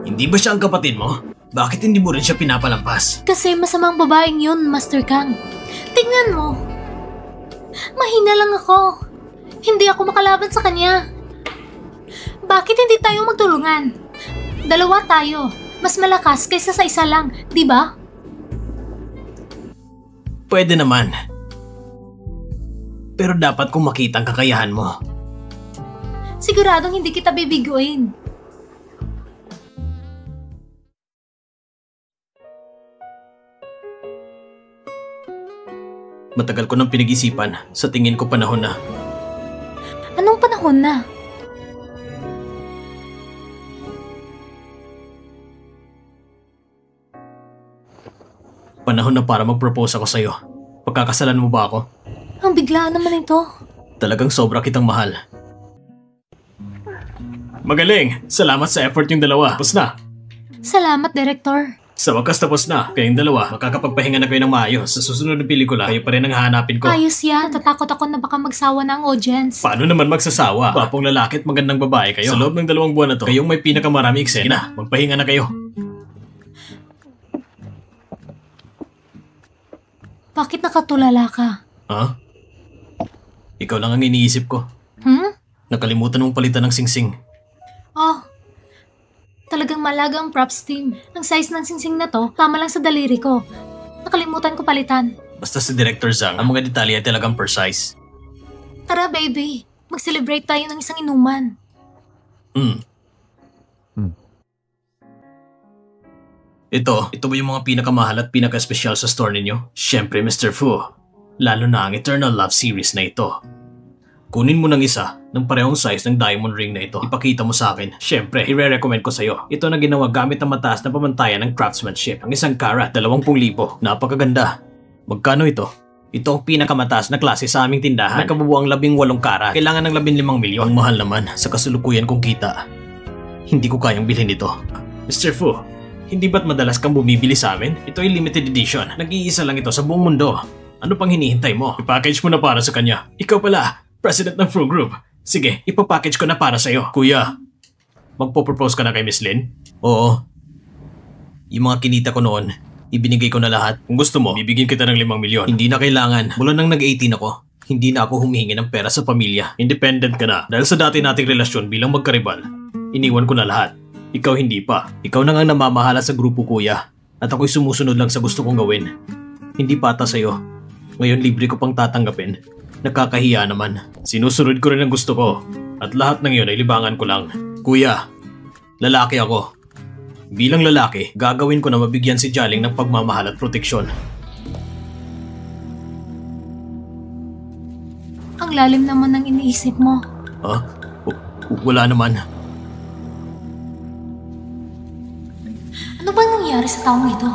Hindi ba siya ang kapatid mo? Bakit hindi mo rin siya pinapalampas? Kasi masamang babaeng yun, Master Kang. Tingnan mo. Mahina lang ako. Hindi ako makalaban sa kanya. Bakit hindi tayo magtulungan? Dalawa tayo. Mas malakas kaysa sa isa lang, di ba? Pwede naman. Pero dapat kong makita ang kakayahan mo. Siguradong hindi kita bibiguin. Matagal ko nang pinag-isipan. Sa tingin ko panahon na. Anong panahon na? Panahon na para mag-propose ako sa'yo. Pagkakasalan mo ba ako? Ang biglaan naman ito. Talagang sobra kitang mahal. Magaling! Salamat sa effort yung dalawa. Tapos na. Salamat, Director. Sa wakas tapos na. Kayong dalawa, makakapagpahinga na kayo ng maayos. Sa susunod na pelikula, kayo pa rin ang hahanapin ko. Ayos yan. Tatakot ako na baka magsawa na ang audience. Paano naman magsasawa? Gwapong lalaki at magandang babae kayo. Sa loob ng 2 buwan na to, kayong may pinakamarami eksena. Sige na, magpahinga na kayo. Bakit nakatulala ka? Ha? Ikaw lang ang iniisip ko. Nakalimutan mong palitan ng singsing. Oh, talagang malaga ang props team. Ang size ng singsing na to, tama lang sa daliri ko. Nakalimutan ko palitan. Basta si Director Zhang, ang mga detalye ay talagang precise. Tara baby, mag-celebrate tayo ng isang inuman. Ito ba yung mga pinakamahal at pinaka-espesyal sa store ninyo? Siyempre, Mr. Fu. Lalo na ang Eternal Love series na ito. Kunin mo ng isa ng parehong size ng diamond ring na ito. Ipakita mo sa akin. Siyempre, i-recommend ko sa'yo. Ito na ginawa gamit ang mataas na pamantayan ng craftsmanship. Ang 1 karat, 20,000. Napakaganda. Magkano ito? Ito ang pinakamataas na klase sa aming tindahan. Nagkabubuang 18 karat. Kailangan ng 15 milyon. Ang mahal naman sa kasulukuyan kong kita. Hindi ko kayang bilhin ito. Mr. Fu, hindi ba't madalas kang bumibili sa amin? Ito ay limited edition. Nag-iisa lang ito sa buong mundo. Ano pang hinihintay mo? I-package mo na para sa kanya. Ikaw pala, president ng Fu Group. Sige, ipapackage ko na para sa'yo. Kuya, magpo-propose ka na kay Miss Lin? Oo. Yung mga kinita ko noon, ibinigay ko na lahat. Kung gusto mo, bibigyan kita ng 5 milyon. Hindi na kailangan. Mula nang nag-18 ako, hindi na ako humihingi ng pera sa pamilya. Independent ka na. Dahil sa dati nating relasyon bilang magkaribal, iniwan ko na lahat. Ikaw hindi pa. Ikaw na nga namamahala sa grupo, kuya. At ako'y sumusunod lang sa gusto kong gawin. Hindi pata sa'yo. Ngayon libre ko pang tatanggapin. Nakakahiya naman. Sinusunod ko rin ang gusto ko. At lahat ng yun ay libangan ko lang. Kuya, lalaki ako. Bilang lalaki, gagawin ko na mabigyan si Jialing ng pagmamahal at proteksyon. Ang lalim naman ng iniisip mo. Ha? Wala naman. Ano bang nangyari sa taong ito?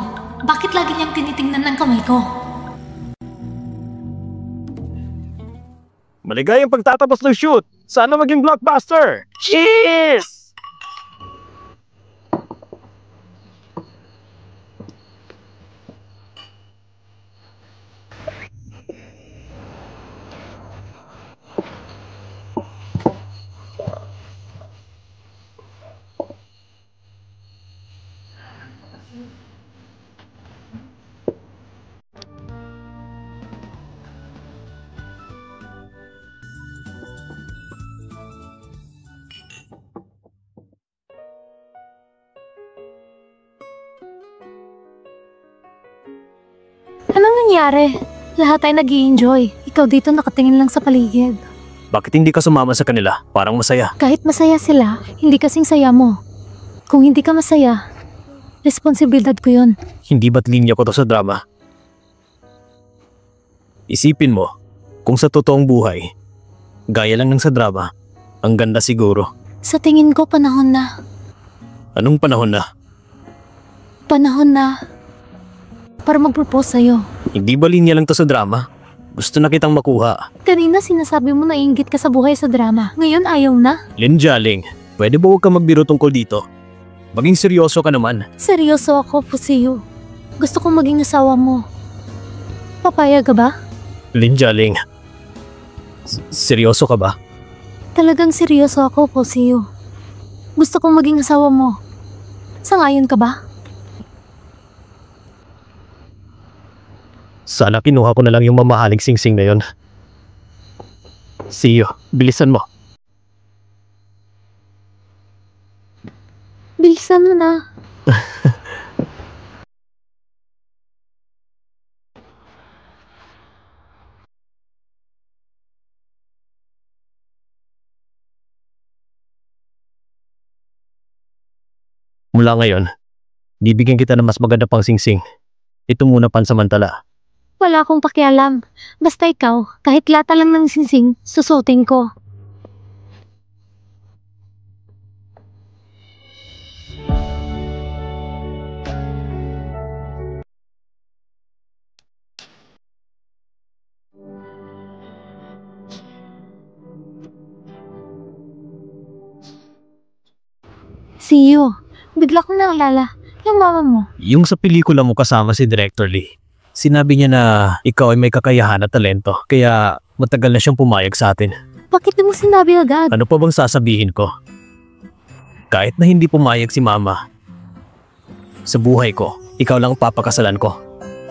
Bakit lagi niyang tinitingnan ng kamay ko? Maligayang pagtatapos ng shoot! Sana maging blockbuster! Cheers! Anong nangyari? Lahat ay nag-i-enjoy. Ikaw dito nakatingin lang sa paligid. Bakit hindi ka sumama sa kanila? Parang masaya. Kahit masaya sila, hindi kasing saya mo. Kung hindi ka masaya, responsibilidad ko yun. Hindi ba't linya ko to sa drama? Isipin mo, kung sa totoong buhay, gaya lang ng sa drama, ang ganda siguro. Sa tingin ko, panahon na. Anong panahon na? Panahon na para mag-propose sa'yo. Hindi ba linya lang to sa drama? Gusto na kitang makuha. Kanina sinasabi mo na inggit ka sa buhay sa drama. Ngayon ayaw na. Lin Jialing, pwede ba huwag ka magbiro tungkol dito? Maging seryoso ka naman. Seryoso ako, Fusiyo. Gusto kong maging asawa mo. Papayag ka ba? Lin Jialing, seryoso ka ba? Talagang seryoso ako, Fusiyo. Gusto kong maging asawa mo. Sangayon ka ba? Sana kinuha ko na lang yung mamahaling singsing na yon. See you. Bilisan mo. Bilisan mo na. Mula ngayon, bibigyan kita ng mas maganda pang singsing. Ito muna pansamantala. Wala akong pakialam. Basta ikaw, kahit lata lang ng singsing, susutin ko. See you. Bigla kong naalala. Yung mama mo. Yung sa pelikula mo kasama si Director Lee. Sinabi niya na ikaw ay may kakayahan at talento, kaya matagal na siyang pumayag sa atin. Bakit di mo sinabi agad? Ano pa bang sasabihin ko? Kahit na hindi pumayag si Mama, sa buhay ko, ikaw lang ang papakasalan ko.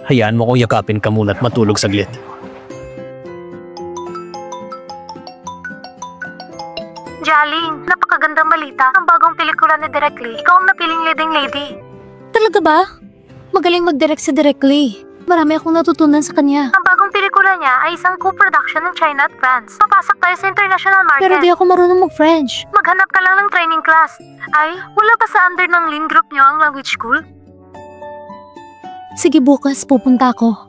Hayaan mo kong yakapin ka muna at matulog saglit. Jaling, napakagandang balita. Ang bagong pelikula ni Direk Lee. Ikaw ang napiling leading lady. Talaga ba? Magaling mag-direct si Direk Lee. Marami akong natutunan sa kanya. Ang bagong pelikula niya ay isang co-production ng China at France. Papasok tayo sa international market. Pero di ako marunong mag-French. Maghanap ka lang ng training class. Ay, wala pa sa under ng Lin Group niyo ang language school? Sige, bukas pupunta ako.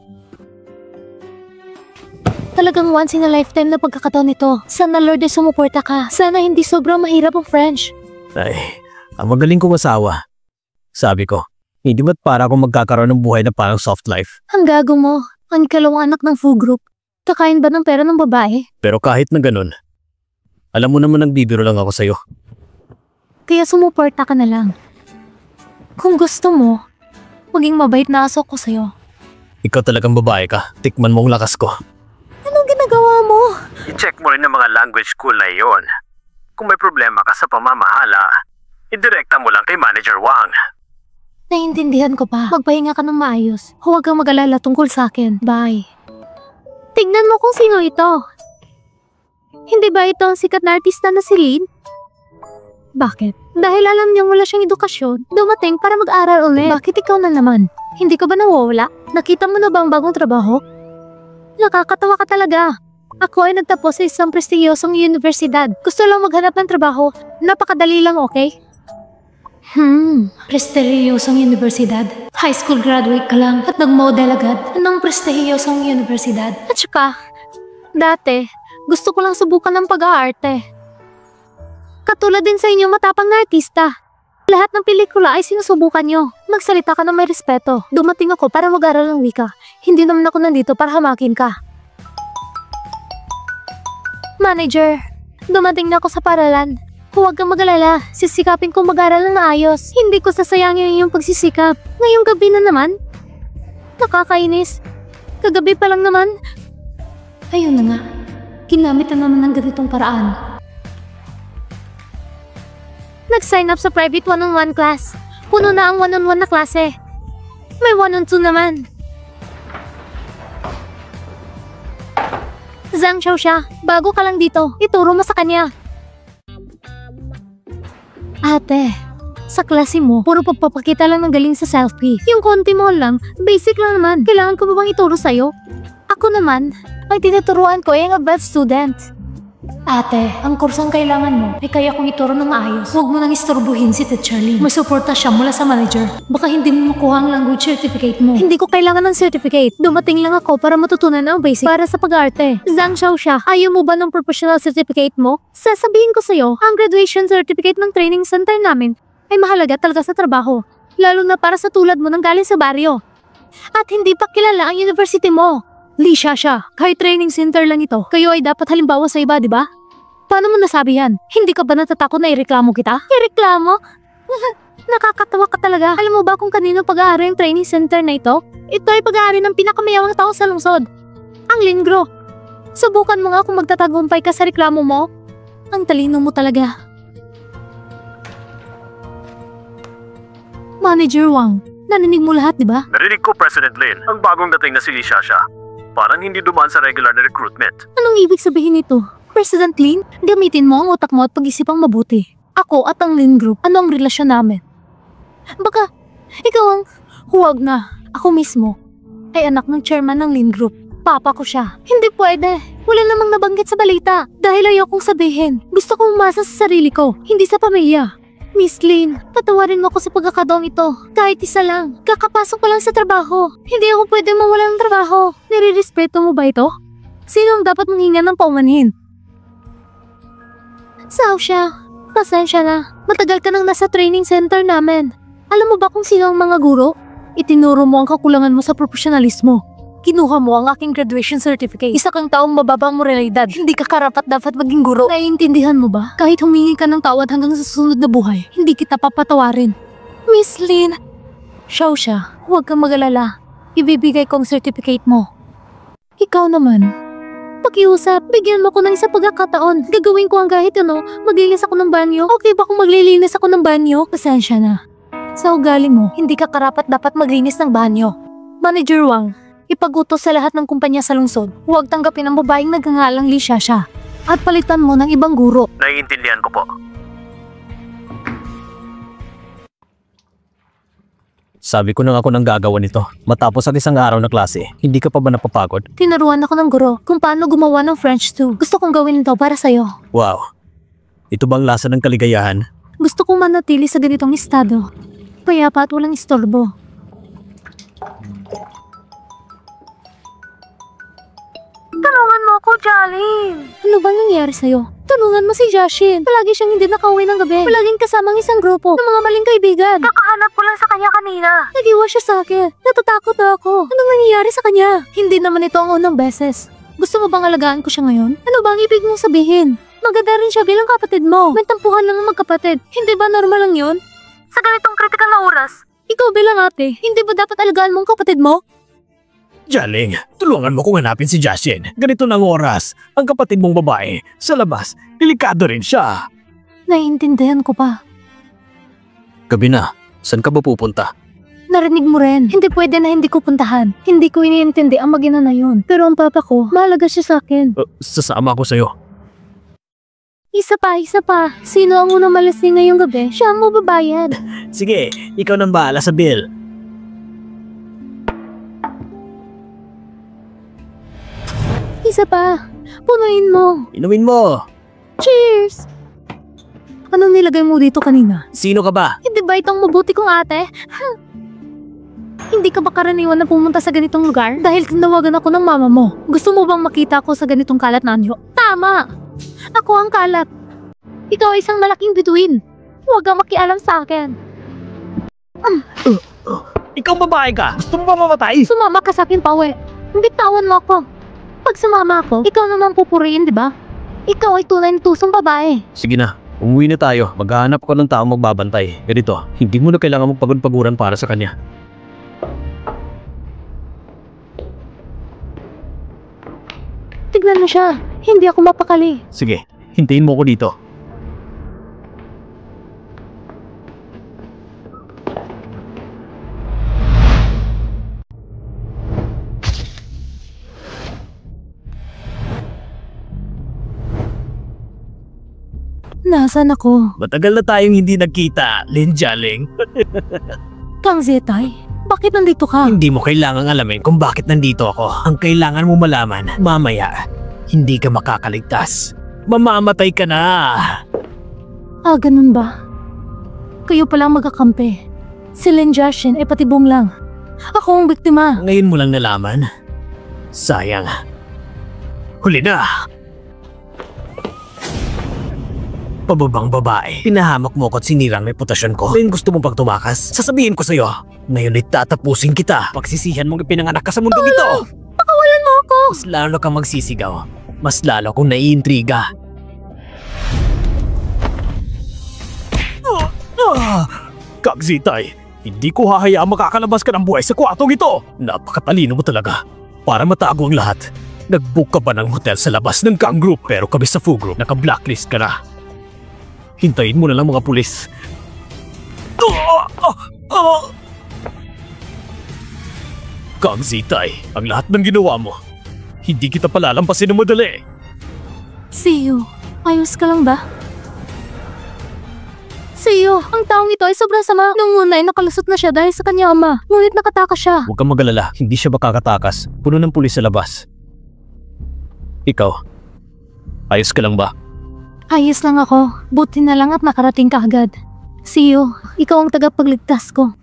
Talagang once in a lifetime na pagkakataon nito. Sana Lord ay sumuporta ka. Sana hindi sobrang mahirap ang French. Ay, ang magaling kong asawa. Sabi ko, hindi ba't para akong magkakaroon ng buhay na parang soft life? Ang gago mo. Ang ikalawang anak ng Fu Group. Kakain ba ng pera ng babae? Pero kahit na ganun, alam mo naman nagbibiro lang ako sa'yo. Kaya sumuporta ka na lang. Kung gusto mo, maging mabait na aso ko sa'yo. Ikaw talagang babae ka. Tikman mo ang lakas ko. Anong ginagawa mo? I-check mo rin ang mga language school na iyon. Kung may problema ka sa pamamahala, idirekta mo lang kay Manager Wang. Naiintindihan ko pa. Magpahinga ka ng maayos. Huwag kang mag-alala tungkol sa akin. Bye. Tignan mo kung sino ito. Hindi ba ito ang sikat na artista na si Lin? Bakit? Dahil alam niyang wala siyang edukasyon, dumating para mag-aral ulit. Bakit ikaw na naman? Hindi ka ba nawawala? Nakita mo na ba ang bagong trabaho? Nakakatawa ka talaga. Ako ay nagtapos sa isang prestiyosong universidad. Gusto lang maghanap ng trabaho. Napakadali lang, okay? Prestiyosong universidad. High school graduate ka lang at nag-model agad. Anong prestiyosong universidad? At saka, dati, gusto ko lang subukan ng pag-aarte. Katulad din sa inyo matapang na artista. Lahat ng pelikula ay sinusubukan nyo. Magsalita ka ng may respeto. Dumating ako para mag-aral ng wika. Hindi naman ako nandito para hamakin ka. Manager, dumating na ako sa paralan. Huwag kang mag-alala, sisikapin kong mag-aral ng ayos. Hindi ko sasayangin yung pagsisikap. Ngayong gabi na naman. Nakakainis. Kagabi pa lang naman. Ayun na nga. Ginamit na naman ng ganitong paraan. Nag-sign up sa private one-on-one class. Puno na ang one-on-one na klase. May one-on-two naman. Zhang Xiao siya. Bago ka lang dito. Ituro mo sa kanya. Ate, sa klase mo, puro pagpapakita lang ng galing sa selfie. Yung konti mo lang, basic lang naman. Kailangan ko ba bang ituro sa'yo? Ako naman, ang tinuturuan ko ay ang advanced student. Ate, ang kursong kailangan mo ay kaya kong ituro ng maayos. Huwag mo nang istorbuhin si Teacher Lee. May suporta siya mula sa manager. Baka hindi mo makuha ang language certificate mo. Hindi ko kailangan ng certificate. Dumating lang ako para matutunan ang basic para sa pag-arte. Zhang Xiao siya. Ayaw mo ba ng professional certificate mo? Sasabihin ko sa'yo, ang graduation certificate ng training center namin ay mahalaga talaga sa trabaho. Lalo na para sa tulad mo nang galing sa baryo. At hindi pa kilala ang university mo. Lee siya. Kahit training center lang ito, kayo ay dapat halimbawa sa iba, di ba? Paano mo nasabi yan? Hindi ka ba natatakot na ireklamo kita? Ireklamo? Nakakatawa ka talaga. Alam mo ba kung kanino pag-aari ang training center na ito? Ito ay pag-aari ng pinakamayamang tao sa lungsod. Ang Lingro. Subukan mo nga kung magtatagumpay ka sa reklamo mo. Ang talino mo talaga. Manager Wang, narinig mo lahat, di ba? Narinig ko, President Lin, ang bagong dating na si Lee Xia. Parang hindi dumaan sa regular na recruitment. Anong ibig sabihin nito? President Lin, gamitin mo ang utak mo at pag-isipang mabuti. Ako at ang Lin Group, ano ang relasyon namin? Baka, ikaw ang... Huwag na. Ako mismo ay anak ng chairman ng Lin Group. Papa ko siya. Hindi pwede. Wala namang nabanggit sa balita. Dahil ayaw kong sabihin. Gusto kong umasa sa sarili ko, hindi sa pamilya. Miss Lin, patawarin mo ako sa pagkakataong ito. Kahit isa lang. Kakapasok pa lang sa trabaho. Hindi ako pwede mawala ng trabaho. Nire-respeto mo ba ito? Sino ang dapat manghinga ng paumanhin? Xiao, pasensya na. Matagal ka nang nasa training center namin. Alam mo ba kung sino ang mga guro? Itinuro mo ang kakulangan mo sa profesionalismo. Kinuha mo ang aking graduation certificate. Isa kang taong mababang moralidad. Hindi ka karapat dapat maging guro. Naiintindihan mo ba? Kahit humingi ka ng tawad hanggang sa susunod na buhay, hindi kita papatawarin. Miss Lynn, siya. Huwag kang mag-alala. Ibibigay ko ang certificate mo. Ikaw naman. Pakiusap, bigyan mo ko ng isang pagkakataon. Gagawin ko ang kahit ano. Maglinis ako ng banyo. Okay ba kung maglilinis ako ng banyo? Pasensya na. Sa ugali mo, hindi ka karapat dapat maglinis ng banyo. Manager Wang, ipagutos sa lahat ng kumpanya sa lungsod. Huwag tanggapin ang babaeng nagngangalang Li Xiaxia at palitan mo ng ibang guro. Naiintindihan ko po. Sabi ko na ako nang gagawa nito. Matapos ang isang araw na klase, hindi ka pa ba napapagod? Tinuruan ako ng guro kung paano gumawa ng French stew. Gusto kong gawin ito para sa'yo. Wow. Ito bang lasa ng kaligayahan? Gusto kong manatili sa ganitong estado. Payapa at walang istorbo. Tulungan mo ako, Jolene! Ano bang nangyari sa'yo? Tulungan mo si Jashin. Palagi siyang hindi nakauwi ng gabi. Palaging kasamang isang grupo ng mga maling kaibigan. Kakahanap ko lang sa kanya kanina. Nagiwa siya sa akin. Natatakot na ako. Anong nangyayari sa kanya? Hindi naman ito ang unang beses. Gusto mo bang alagaan ko siya ngayon? Ano bang ibig mong sabihin? Maganda rin siya bilang kapatid mo. May tampuhan lang ang magkapatid. Hindi ba normal lang yun? Sa ganitong kritikal na oras, ikaw bilang ate, hindi ba dapat alagaan mong kapatid mo? Jaling, tulungan mo kong hanapin si Jashin. Ganito ng oras. Ang kapatid mong babae, sa labas, delikado rin siya. Naiintindihan ko pa. Gabi na, saan ka ba pupunta? Narinig mo rin, hindi pwede na hindi ko puntahan. Hindi ko iniintindi ang mag-ina na yun. Pero ang papa ko, mahalaga siya sa akin. Sasama ako sa'yo. Isa pa. Sino ang unang malasing ngayong gabi? Siya ang mababayad. Sige, ikaw nang bahala sa bill. Isa pa. Punuin mo. Inumin mo. Cheers! Anong nilagay mo dito kanina? Sino ka ba? Hindi ba itong mabuti kong ate? Hindi ka ba karaniwan na pumunta sa ganitong lugar? Dahil tinawagan ako ng mama mo. Gusto mo bang makita ko sa ganitong kalat na anyo? Tama! Ako ang kalat. Ikaw ay isang malaking bituin. Huwag kang makialam sa akin. Ikaw babae ka! Gusto mo ba mamatay? Sumama ka sa akin, Pawe. Bitawan mo ako. Pag sumama ako, ikaw naman pupuriin, di ba? Ikaw ay tunay na tusong babae. Sige na, umuwi na tayo. Maghahanap ko ng taong magbabantay. Ganito, hindi mo na kailangan magpagod-paguran para sa kanya. Tignan mo siya. Hindi ako mapakali. Sige, hintayin mo ko dito. Nasaan ako? Matagal na tayong hindi nagkita, Lin Jialing. Kang Zetay, bakit nandito ka? Hindi mo kailangang alamin kung bakit nandito ako. Ang kailangan mo malaman, mamaya, hindi ka makakaligtas. Mamamatay ka na. Ah, ganun ba? Kayo palang magkakampi. Si Lin Jashin ay patibong lang. Ako ang biktima. Ngayon mo lang nalaman. Sayang. Huli na. Pababang babae. Pinahamak mo ko at sinirang reputasyon ko. Ngayon gusto mo pang tumakas? Sasabihin ko sa'yo. Ngayon ay tatapusin kita. Pagsisihan mong ipinanganak ka sa mundong ito. Pakawalan mo ako! Mas lalo kang magsisigaw. Mas lalo kong naiintriga. Kagzitay, hindi ko hahayaang makakalabas ka ng buhay sa kwartong ito. Napakatalino mo talaga. Para matago ang lahat, nag-book ka ba ng hotel sa labas ng Kang Group? Pero kami sa Fu Group, naka-blacklist ka na. Hintayin mo na lang mga pulis. Kagzitay, ang lahat ng ginawa mo, hindi kita palalampasin ng madali. Siyo, ayos ka lang ba? Siyo, ang taong ito ay sobrang sama. Nung una ay nakalusot na siya dahil sa kanya ama. Ngunit nakatakas siya. Huwag kang magalala, hindi siya makakatakas. Puno ng pulis sa labas. Ikaw, ayos ka lang ba? Ayos lang ako. Buti na lang at nakarating ka agad. Siyo, ikaw ang tagapagligtas ko.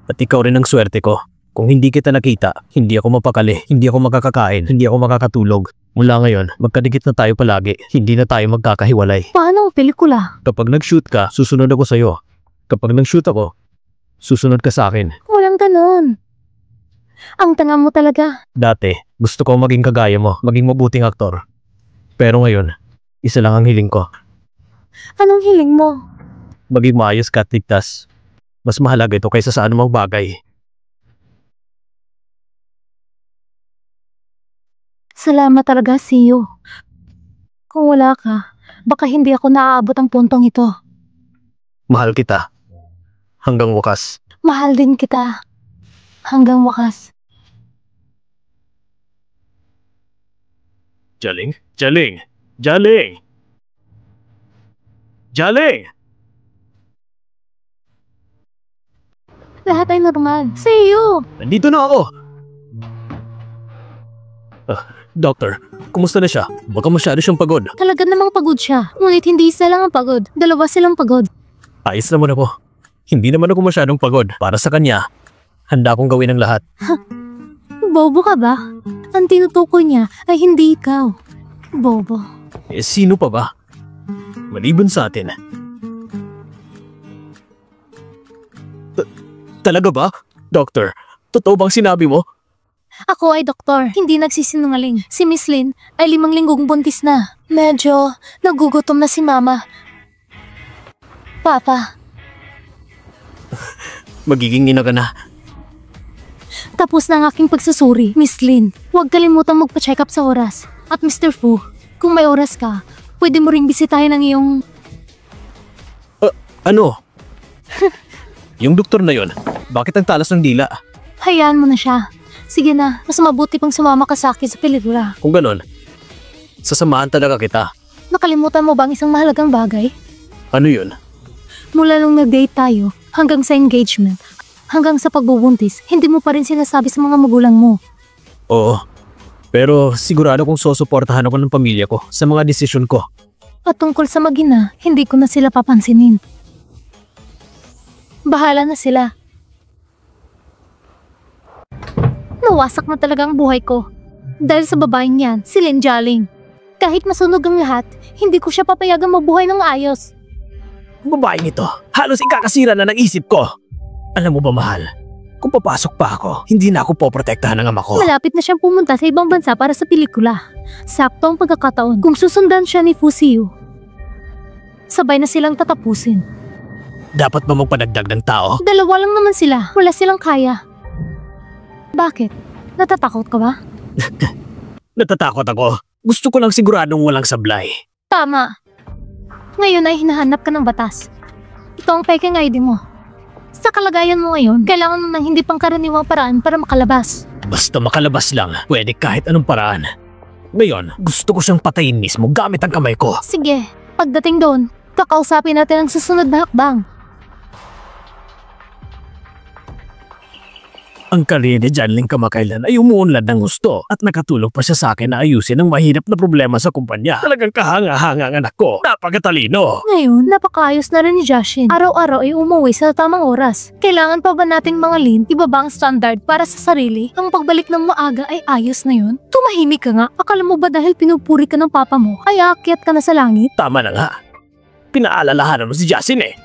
At ikaw rin ang swerte ko. Kung hindi kita nakita, hindi ako mapakali, hindi ako makakakain, hindi ako makakatulog. Mula ngayon, magkadikit na tayo palagi, hindi na tayo magkakahiwalay. Paano ang pelikula? Kapag nag-shoot ka, susunod ako sa'yo. Kapag nag-shoot ako, susunod ka sa akin. Walang ganon. Ang tanga mo talaga. Dati, gusto ko maging kagaya mo, maging mabuting aktor. Pero ngayon, isa lang ang hiling ko. Anong hiling mo? Maging maayos ka at ligtas. Mas mahalaga ito kaysa sa anumang bagay. Salamat talaga, Siyo. Kung wala ka, baka hindi ako naaabot ang puntong ito. Mahal kita. Hanggang wakas. Mahal din kita. Hanggang wakas. Jaling? Jaling! Jaling! Jaling! Lahat ay normal. Siyo! Nandito na ako! Doctor, kumusta na siya? Baka masyado siyang pagod. Talaga namang pagod siya. Ngunit hindi isa lang ang pagod. Dalawa silang pagod. Ayos naman ako. Hindi naman ako masyadong pagod. Para sa kanya, handa akong gawin ang lahat. Bobo ka ba? Ang tinutukoy niya ay hindi ikaw. Bobo. Eh, sino pa ba? Maliban sa atin. Talaga ba? Doctor, totoo bang sinabi mo? Ako ay doktor, hindi nagsisinungaling. Si Miss Lynn ay 5 linggong buntis na. Medyo nagugutom na si Mama. Papa, Magiging ina ka na. tapos na ang aking pagsusuri. Miss Lynn, huwag kalimutang magpa-check up sa oras. At Mr. Fu, kung may oras ka, pwede mo ring bisitahin ang iyong... Ano? Yung doktor na yon, bakit ang talas ng dila? Hayaan mo na siya. Sige na, mas mabuti pang sumama ka sa akin sa pelikula. Kung ganon, sasamahan talaga kita. Nakalimutan mo ba ang isang mahalagang bagay? Ano yun? Mula nung nag-date tayo, hanggang sa engagement, hanggang sa pagbubuntis, hindi mo pa rin sinasabi sa mga magulang mo. Oo. Pero sigurado kong susuportahan ako ng pamilya ko sa mga desisyon ko. At tungkol sa mag-ina, hindi ko na sila papansinin. Bahala na sila. Nawasak na talaga ang buhay ko. Dahil sa babaeng yan, si Lynn Jaling. Kahit masunog ang lahat, hindi ko siya papayagang mabuhay ng ayos. Babaeng ito, halos ikakasira na ng isip ko. Alam mo ba, mahal? Kung papasok pa ako, hindi na ako poprotektahan ng ama ko. Malapit na siyang pumunta sa ibang bansa para sa pelikula. Sakto ang pagkakataon kung susundan siya ni Fusiu. Sabay na silang tatapusin. Dapat ba magpadagdag ng tao? Dalawa lang naman sila. Wala silang kaya. Bakit? Natatakot ka ba? Natatakot ako. Gusto ko lang siguradong walang sablay. Tama. Ngayon ay hinahanap ka ng batas. Ito ang peking ID mo. Sa kalagayan mo ngayon, kailangan mo ng hindi pangkaraniwang paraan para makalabas. Basta makalabas lang, pwede kahit anong paraan. Ngayon, gusto ko siyang patayin mismo gamit ang kamay ko. Sige, pagdating doon, kakausapin natin ang susunod na hakbang. Ang karir ni Janling kamakailan ay umuunlad ng gusto at nakatulong pa siya sa akin na ayusin ang mahirap na problema sa kumpanya. Talagang kahanga-hanga ang anak ko. Napakatalino. Ngayon, napakaayos na rin ni Jashin. Araw-araw ay umuwi sa tamang oras. Kailangan pa ba nating mga Lin ibaba ang standard para sa sarili? Ang pagbalik ng maaga ay ayos na yun? Tumahimik ka nga. Akala mo ba dahil pinupuri ka ng papa mo, ay aakyat ka na sa langit? Tama na nga. Pinaalalahanan mo si Jasin eh.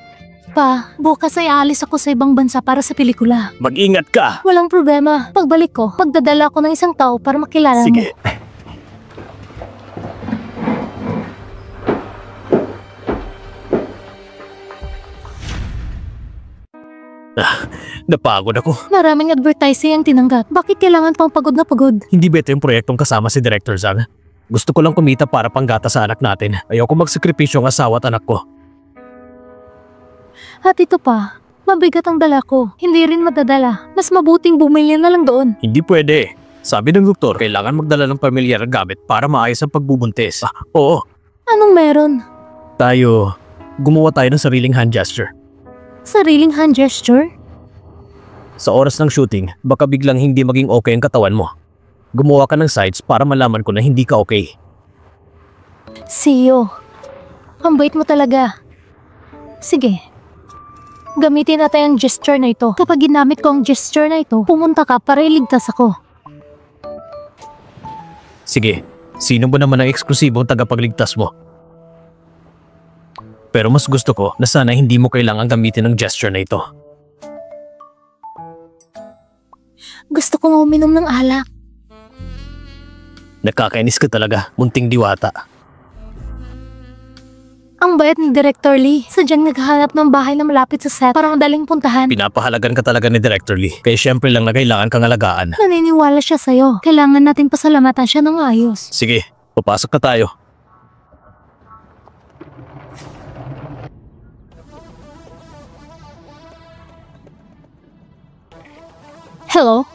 Pa, bukas ay aalis ako sa ibang bansa para sa pelikula. Mag-ingat ka. Walang problema. Pagbalik ko, pagdadala ko ng isang tao para makilala Sige. mo. Napagod ako. Maraming advertising ang tinanggap. Bakit kailangan pang pagod na pagod? Hindi ba ito yung proyektong kasama si Director Zhang? Gusto ko lang kumita para panggata sa anak natin. Ayoko magsakripisyo ang asawa at anak ko. At ito pa, mabigat ang dala ko. Hindi rin madadala. Mas mabuting bumili na lang doon. Hindi pwede. Sabi ng doktor, kailangan magdala ng pamilyar na gamit para maayos ang pagbubuntis. Oo. Anong meron? Gumawa tayo ng sariling hand gesture. Sariling hand gesture? Sa oras ng shooting, baka biglang hindi maging okay ang katawan mo. Gumawa ka ng sides para malaman ko na hindi ka okay. Siyo, ang bait mo talaga. Sige, gamitin natin ang gesture na ito. Kapag ginamit ko ang gesture na ito, pumunta ka para iligtas ako. Sige, sino ba naman ang eksklusibong tagapagligtas mo? Pero mas gusto ko na sana hindi mo kailangan gamitin ang gesture na ito. Gusto kong uminom ng alak. Nakakainis ka talaga, munting diwata. Ang bayat ni Director Lee. Sadyang naghahanap ng bahay na malapit sa set para madaling puntahan. Pinapahalagan ka talaga ni Director Lee, kaya syempre lang na kailangan kang alagaan. Naniniwala siya sa'yo. Kailangan natin pasalamatan siya ng ayos. Sige, papasok na tayo. Hello?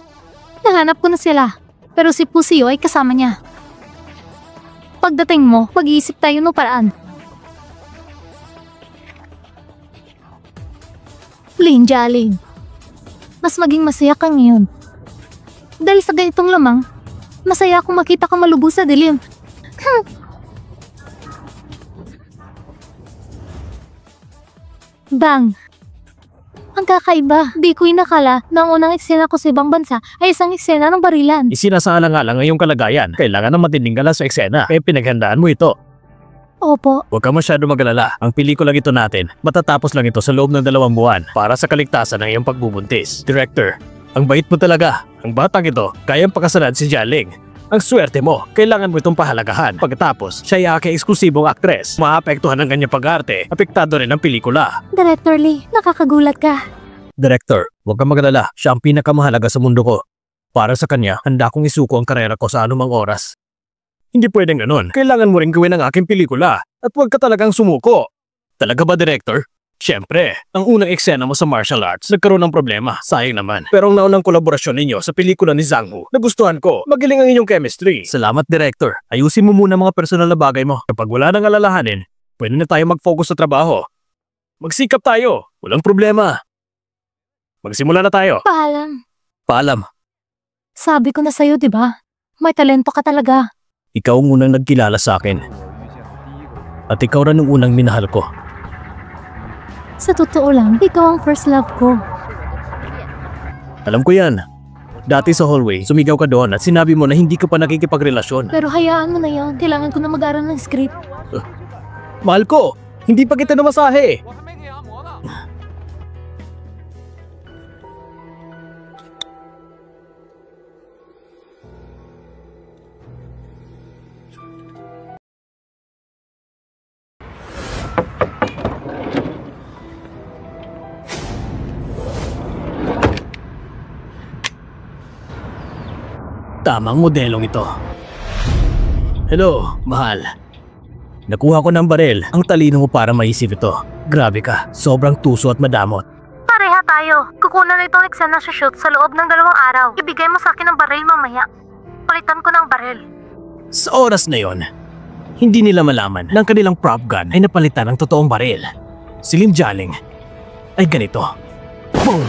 Nahanap ko na sila. Pero si Pusio ay kasama niya. Pagdating mo, mag-iisip tayo ng paraan. Lin Jialing, mas maging masaya ka ngayon. Dahil sa ganitong lamang, masaya akong makita kang malubos sa dilim. Bang! Ang kakaiba, di ko inakala na ang unang eksena ko sa ibang bansa ay isang eksena ng barilan. Isinasaalang-alang ang iyong kalagayan. Kailangan ng matinding galas sa eksena, kaya pinaghandaan mo ito. Opo. Huwag ka masyado mag-alala. Ang pelikulang ito natin, matatapos lang ito sa loob ng 2 buwan para sa kaligtasan ng iyong pagbubuntis. Director, ang bait mo talaga. Ang batang ito, kayang pakasalan si Jialing. Ang swerte mo, kailangan mo itong pahalagahan. Pagkatapos, siya ay eksklusibong aktres. Maapektuhan ang kanyang pag-arte, apektado rin ang pelikula. Director Lee, nakakagulat ka. Director, huwag kang mag-alala. Siya ang pinakamahalaga sa mundo ko. Para sa kanya, handa kong isuko ang karera ko sa anumang oras. Hindi pwedeng ganun. Kailangan mo rin gawin ang aking pelikula at huwag ka talagang sumuko. Talaga ba, Director? Siyempre, ang unang eksena mo sa martial arts nagkaroon ng problema. Sayang naman. Pero ang naunang kolaborasyon ninyo sa pelikula ni Zhang Hu, nagustuhan ko. Magaling ang inyong chemistry. Salamat, Director. Ayusin mo muna mga personal na bagay mo. Kapag wala nang alalahanin, pwede na tayo mag-focus sa trabaho. Magsikap tayo. Walang problema. Magsimula na tayo. Paalam. Paalam. Sabi ko na sa'yo, di ba? May talento ka talaga. Ikaw ang unang nagkilala sa akin. At ikaw rin ang unang minahal ko. Sa totoo lang, ikaw ang first love ko. Alam ko yan. Dati sa hallway, sumigaw ka doon at sinabi mo na hindi ka pa nakikipagrelasyon. Pero hayaan mo na yon. Kailangan ko na mag-aral ng script. Mahal ko, hindi pa kita namasahe. Tamang modelong ito. Hello, mahal. Nakuha ko ng baril. Ang talino mo para maisip ito. Grabe ka, sobrang tuso at madamot. Pareha tayo. Kukunan na itong eksena sa shoot sa loob ng 2 araw. Ibigay mo sa akin ng baril mamaya. Palitan ko ng baril. Sa oras na yon, hindi nila malaman na ang kanilang prop gun ay napalitan ng totoong baril. Si Lin Jialing ay ganito. Boom!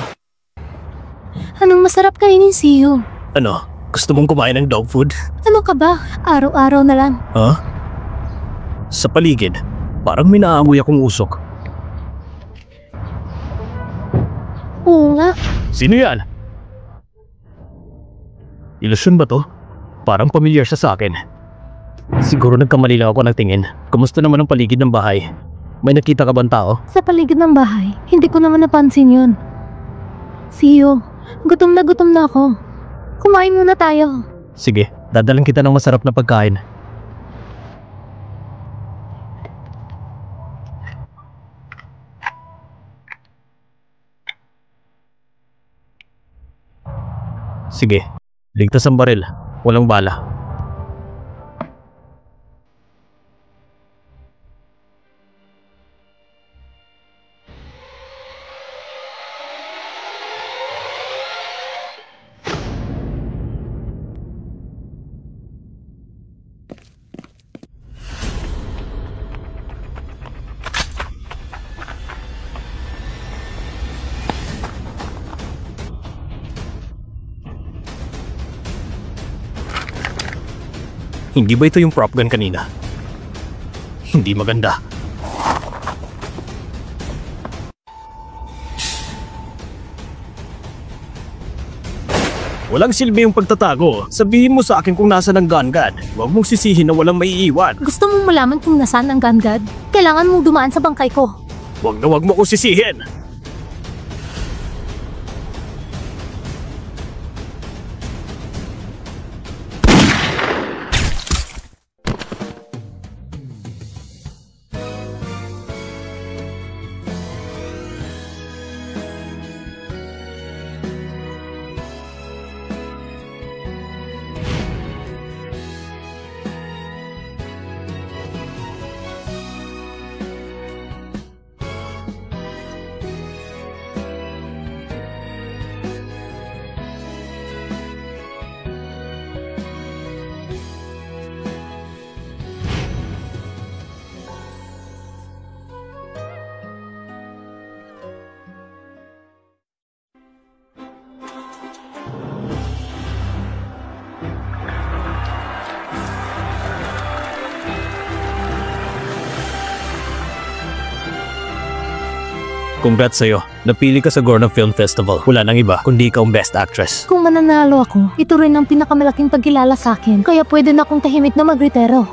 Anong masarap kainin, Siyo? Ano? Gusto mong kumain ng dog food? Ano ka ba? Araw-araw na lang. Huh? Sa paligid, parang may naamoy akong usok. Oo nga. Sino yan? Ilusyon ba to? Parang pamilyar siya sa akin. Siguro nagkamali lang ako ng tingin. Kumusta naman ang paligid ng bahay? May nakita ka bang tao? Sa paligid ng bahay, hindi ko naman napansin yun. Siyo, gutom na ako. Kumain muna tayo. Sige, dadalang kita ng masarap na pagkain. Sige, ligtas ang baril. Walang bala. Hindi ba ito yung prop gun kanina? Hindi maganda. Walang silbi yung pagtatago. Sabihin mo sa akin kung nasa ng gun guard. Huwag mong sisihin na walang maiiwan. Gusto mong malaman kung nasaan ang gun guard? Kailangan mong dumaan sa bangkay ko. Huwag mo kong sisihin. Congrats sa'yo. Napili ka sa Gorna Film Festival. Wala nang iba, kundi ikaw ang Best Actress. Kung mananalo ako, ito rin ang pinakamalaking pagkilala sa akin. Kaya pwede na akong tahimik na magretiro.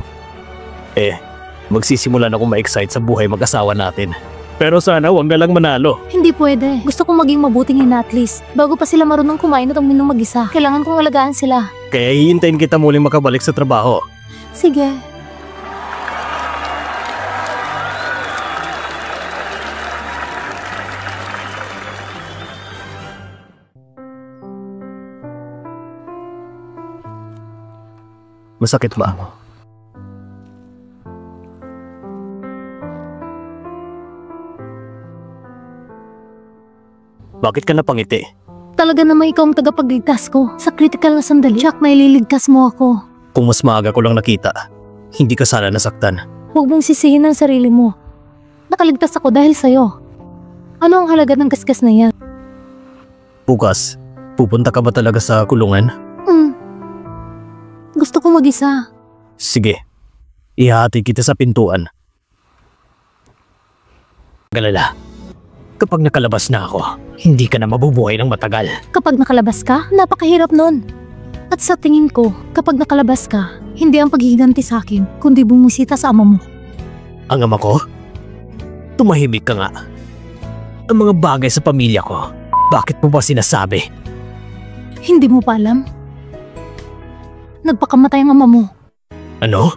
Magsisimula na akong ma-excite sa buhay mag-asawa natin. Pero sana huwag na lang manalo. Hindi pwede. Gusto kong maging mabuting ina at least. Bago pa sila marunong kumain at uminom mag-isa, kailangan kong alagaan sila. Kaya hihintayin kita muling makabalik sa trabaho. Sige. Masakit ba? Bakit ka napangiti? Talaga naman ikaw ang tagapagligtas ko. Sa critical na sandali, Jack, naililigtas mo ako. Kung mas maaga ko lang nakita, hindi ka sana nasaktan. Huwag mong sisihin ang sarili mo. Nakaligtas ako dahil sa'yo. Ano ang halaga ng gasgas na yan? Bukas, pupunta ka ba talaga sa kulungan? Gusto ko mag-isa. Sige, ihahatid kita sa pintuan. Galala, kapag nakalabas na ako, hindi ka na mabubuhay ng matagal. Kapag nakalabas ka, napakahirap nun. At sa tingin ko, kapag nakalabas ka, hindi ang paghihiganti sa akin, kundi bumisita sa ama mo. Ang ama ko? Tumahimik ka nga. Ang mga bagay sa pamilya ko, bakit mo ba sinasabi? Hindi mo pa alam? Nagpakamatay ang ama mo. Ano?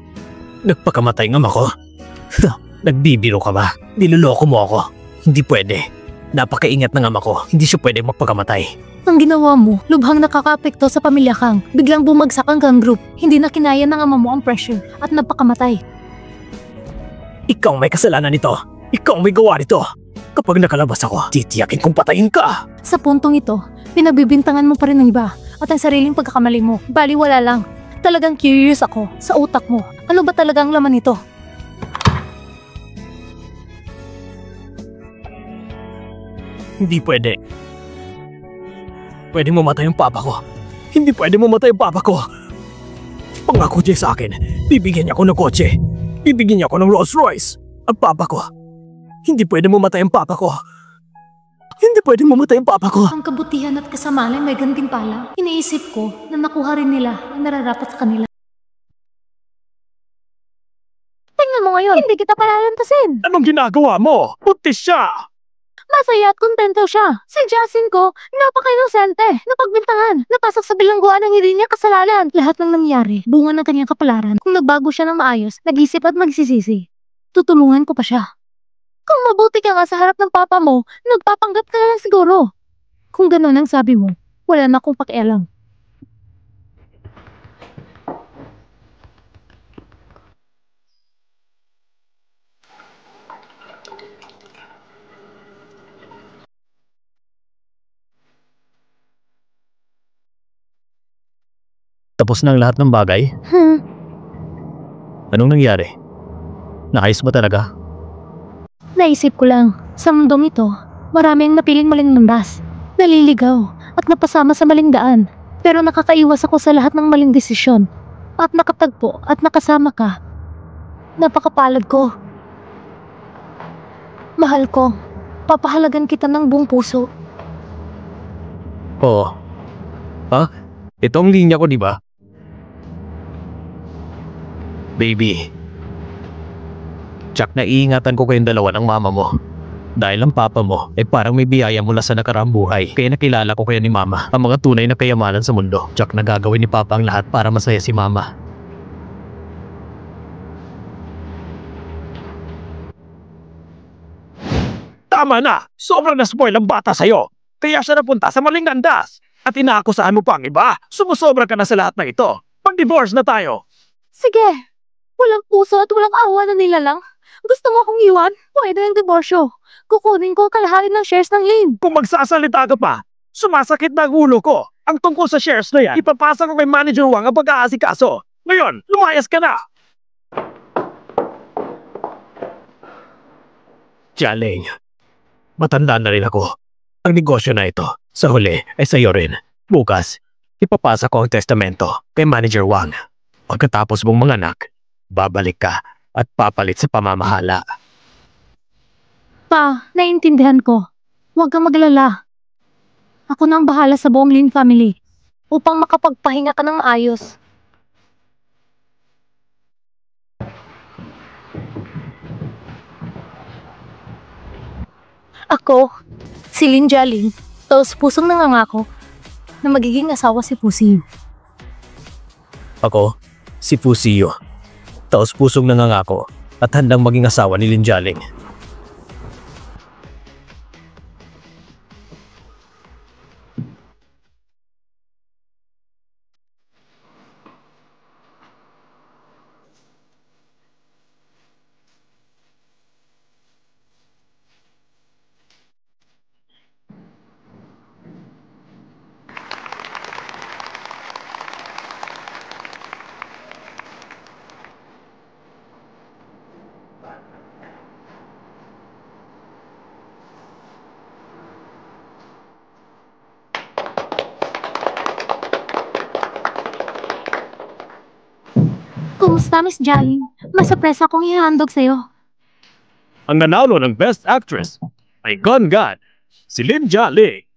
Nagpakamatay ang ama ko? Nagbibiro ka ba? Niloloko mo ako. Hindi pwede. Napakaingat ng ama ko. Hindi siya pwede magpakamatay. Ang ginawa mo, lubhang nakakaapekto sa pamilya kang. Biglang bumagsak ang gang group. Hindi na kinaya ng ama mo ang pressure at napakamatay. Ikaw may kasalanan nito. Ikaw may gawa nito. Kapag nakalabas ako, titiyakin kong patayin ka. Sa puntong ito, pinabibintangan mo pa rin ng iba at ang sariling pagkakamali mo. Baliwala lang. Talagang curious ako sa utak mo. Ano ba talaga ang laman nito? Hindi pwede. Pwede mamatay ang papa ko. Hindi pwede mamatay ang papa ko. Pangako niya sa akin, bibigyan niya ako ng kotse. Bibigyan niya ako ng Rolls Royce. Ang papa ko. Hindi pwede mamatay ang papa ko. Hindi pwede mamatay ang papa ko. Ang kabutihan at kasamalan may gantimpala. Iniisip ko na nakuha rin nila ang nararapat sa kanila. Tingnan mo ngayon, hindi kita palalantasin. Anong ginagawa mo? Buntis siya! Masaya at kontento siya. Si Justin ko, napaka-inosente. Napagbintangan. Napasok sa bilangguan ng hindi niya kasalanan. Lahat ng nangyari, bunga ng kanyang kapalaran. Kung nagbago siya ng maayos, nag-isip at magsisisi, tutulungan ko pa siya. Kung mabuti ka nga sa harap ng papa mo, nagpapanggap ka na lang siguro. Kung gano'n ang sabi mo, wala na akong pakialam. Tapos na ang lahat ng bagay? Anong nangyari? Naayos ba talaga? Naisip ko lang, sa mundong ito, marami ang napiling maling landas, naliligaw, at napasama sa maling daan. Pero nakakaiwas ako sa lahat ng maling desisyon. At nakatagpo at nakasama ka. Napakapalad ko. Mahal ko, papahalagan kita ng buong puso. Oo. Ha? Ito ang linya ko, di ba? Baby. Tsak, naiingatan ko kayong dalawa ng mama mo. Dahil ang papa mo ay parang may biyaya mula sa nakaraang buhay. Kaya nakilala ko kayo ni mama, ang mga tunay na kayamanan sa mundo. Tsak, nagagawin ni papa ang lahat para masaya si mama. Tama na! Sobrang na-spoil ang bata sa'yo. Kaya siya napunta sa maling landas. At inaakusahan mo pa ang iba. Sumusobra ka na sa lahat ng ito. Pag-divorce na tayo. Sige, walang puso at walang awa na nila lang. Gusto mo akong iwan? Pwede ang diborsyo. Kukunin ko kalahati ng shares ng Lynn. Kung magsasalita ka pa, sumasakit na ang ulo ko. Ang tungkol sa shares na yan, ipapasa ko kay Manager Wang ang pag-aasikaso. Ngayon, lumayas ka na! Chaling, matanda na rin ako. Ang negosyo na ito, sa huli, ay sa'yo rin. Bukas, ipapasa ko ang testamento kay Manager Wang. Pagkatapos mong manganak, babalik ka at papalit sa pamamahala. Pa, naiintindihan ko. Huwag kang maglala. Ako na ang bahala sa buong Lin family upang makapagpahinga ka ng maayos. Ako, si Lin Jialing, taos pusong nangangako na magiging asawa si Pusi. Ako, si Fusio. Taos pusong nangangako at handang maging asawa ni Linjaling. Kumusta, Miss Jialing? May sorpresa akong ihahandog sa'yo. Ang nanalo ng Best Actress ay Gone God, si Lin Jialing.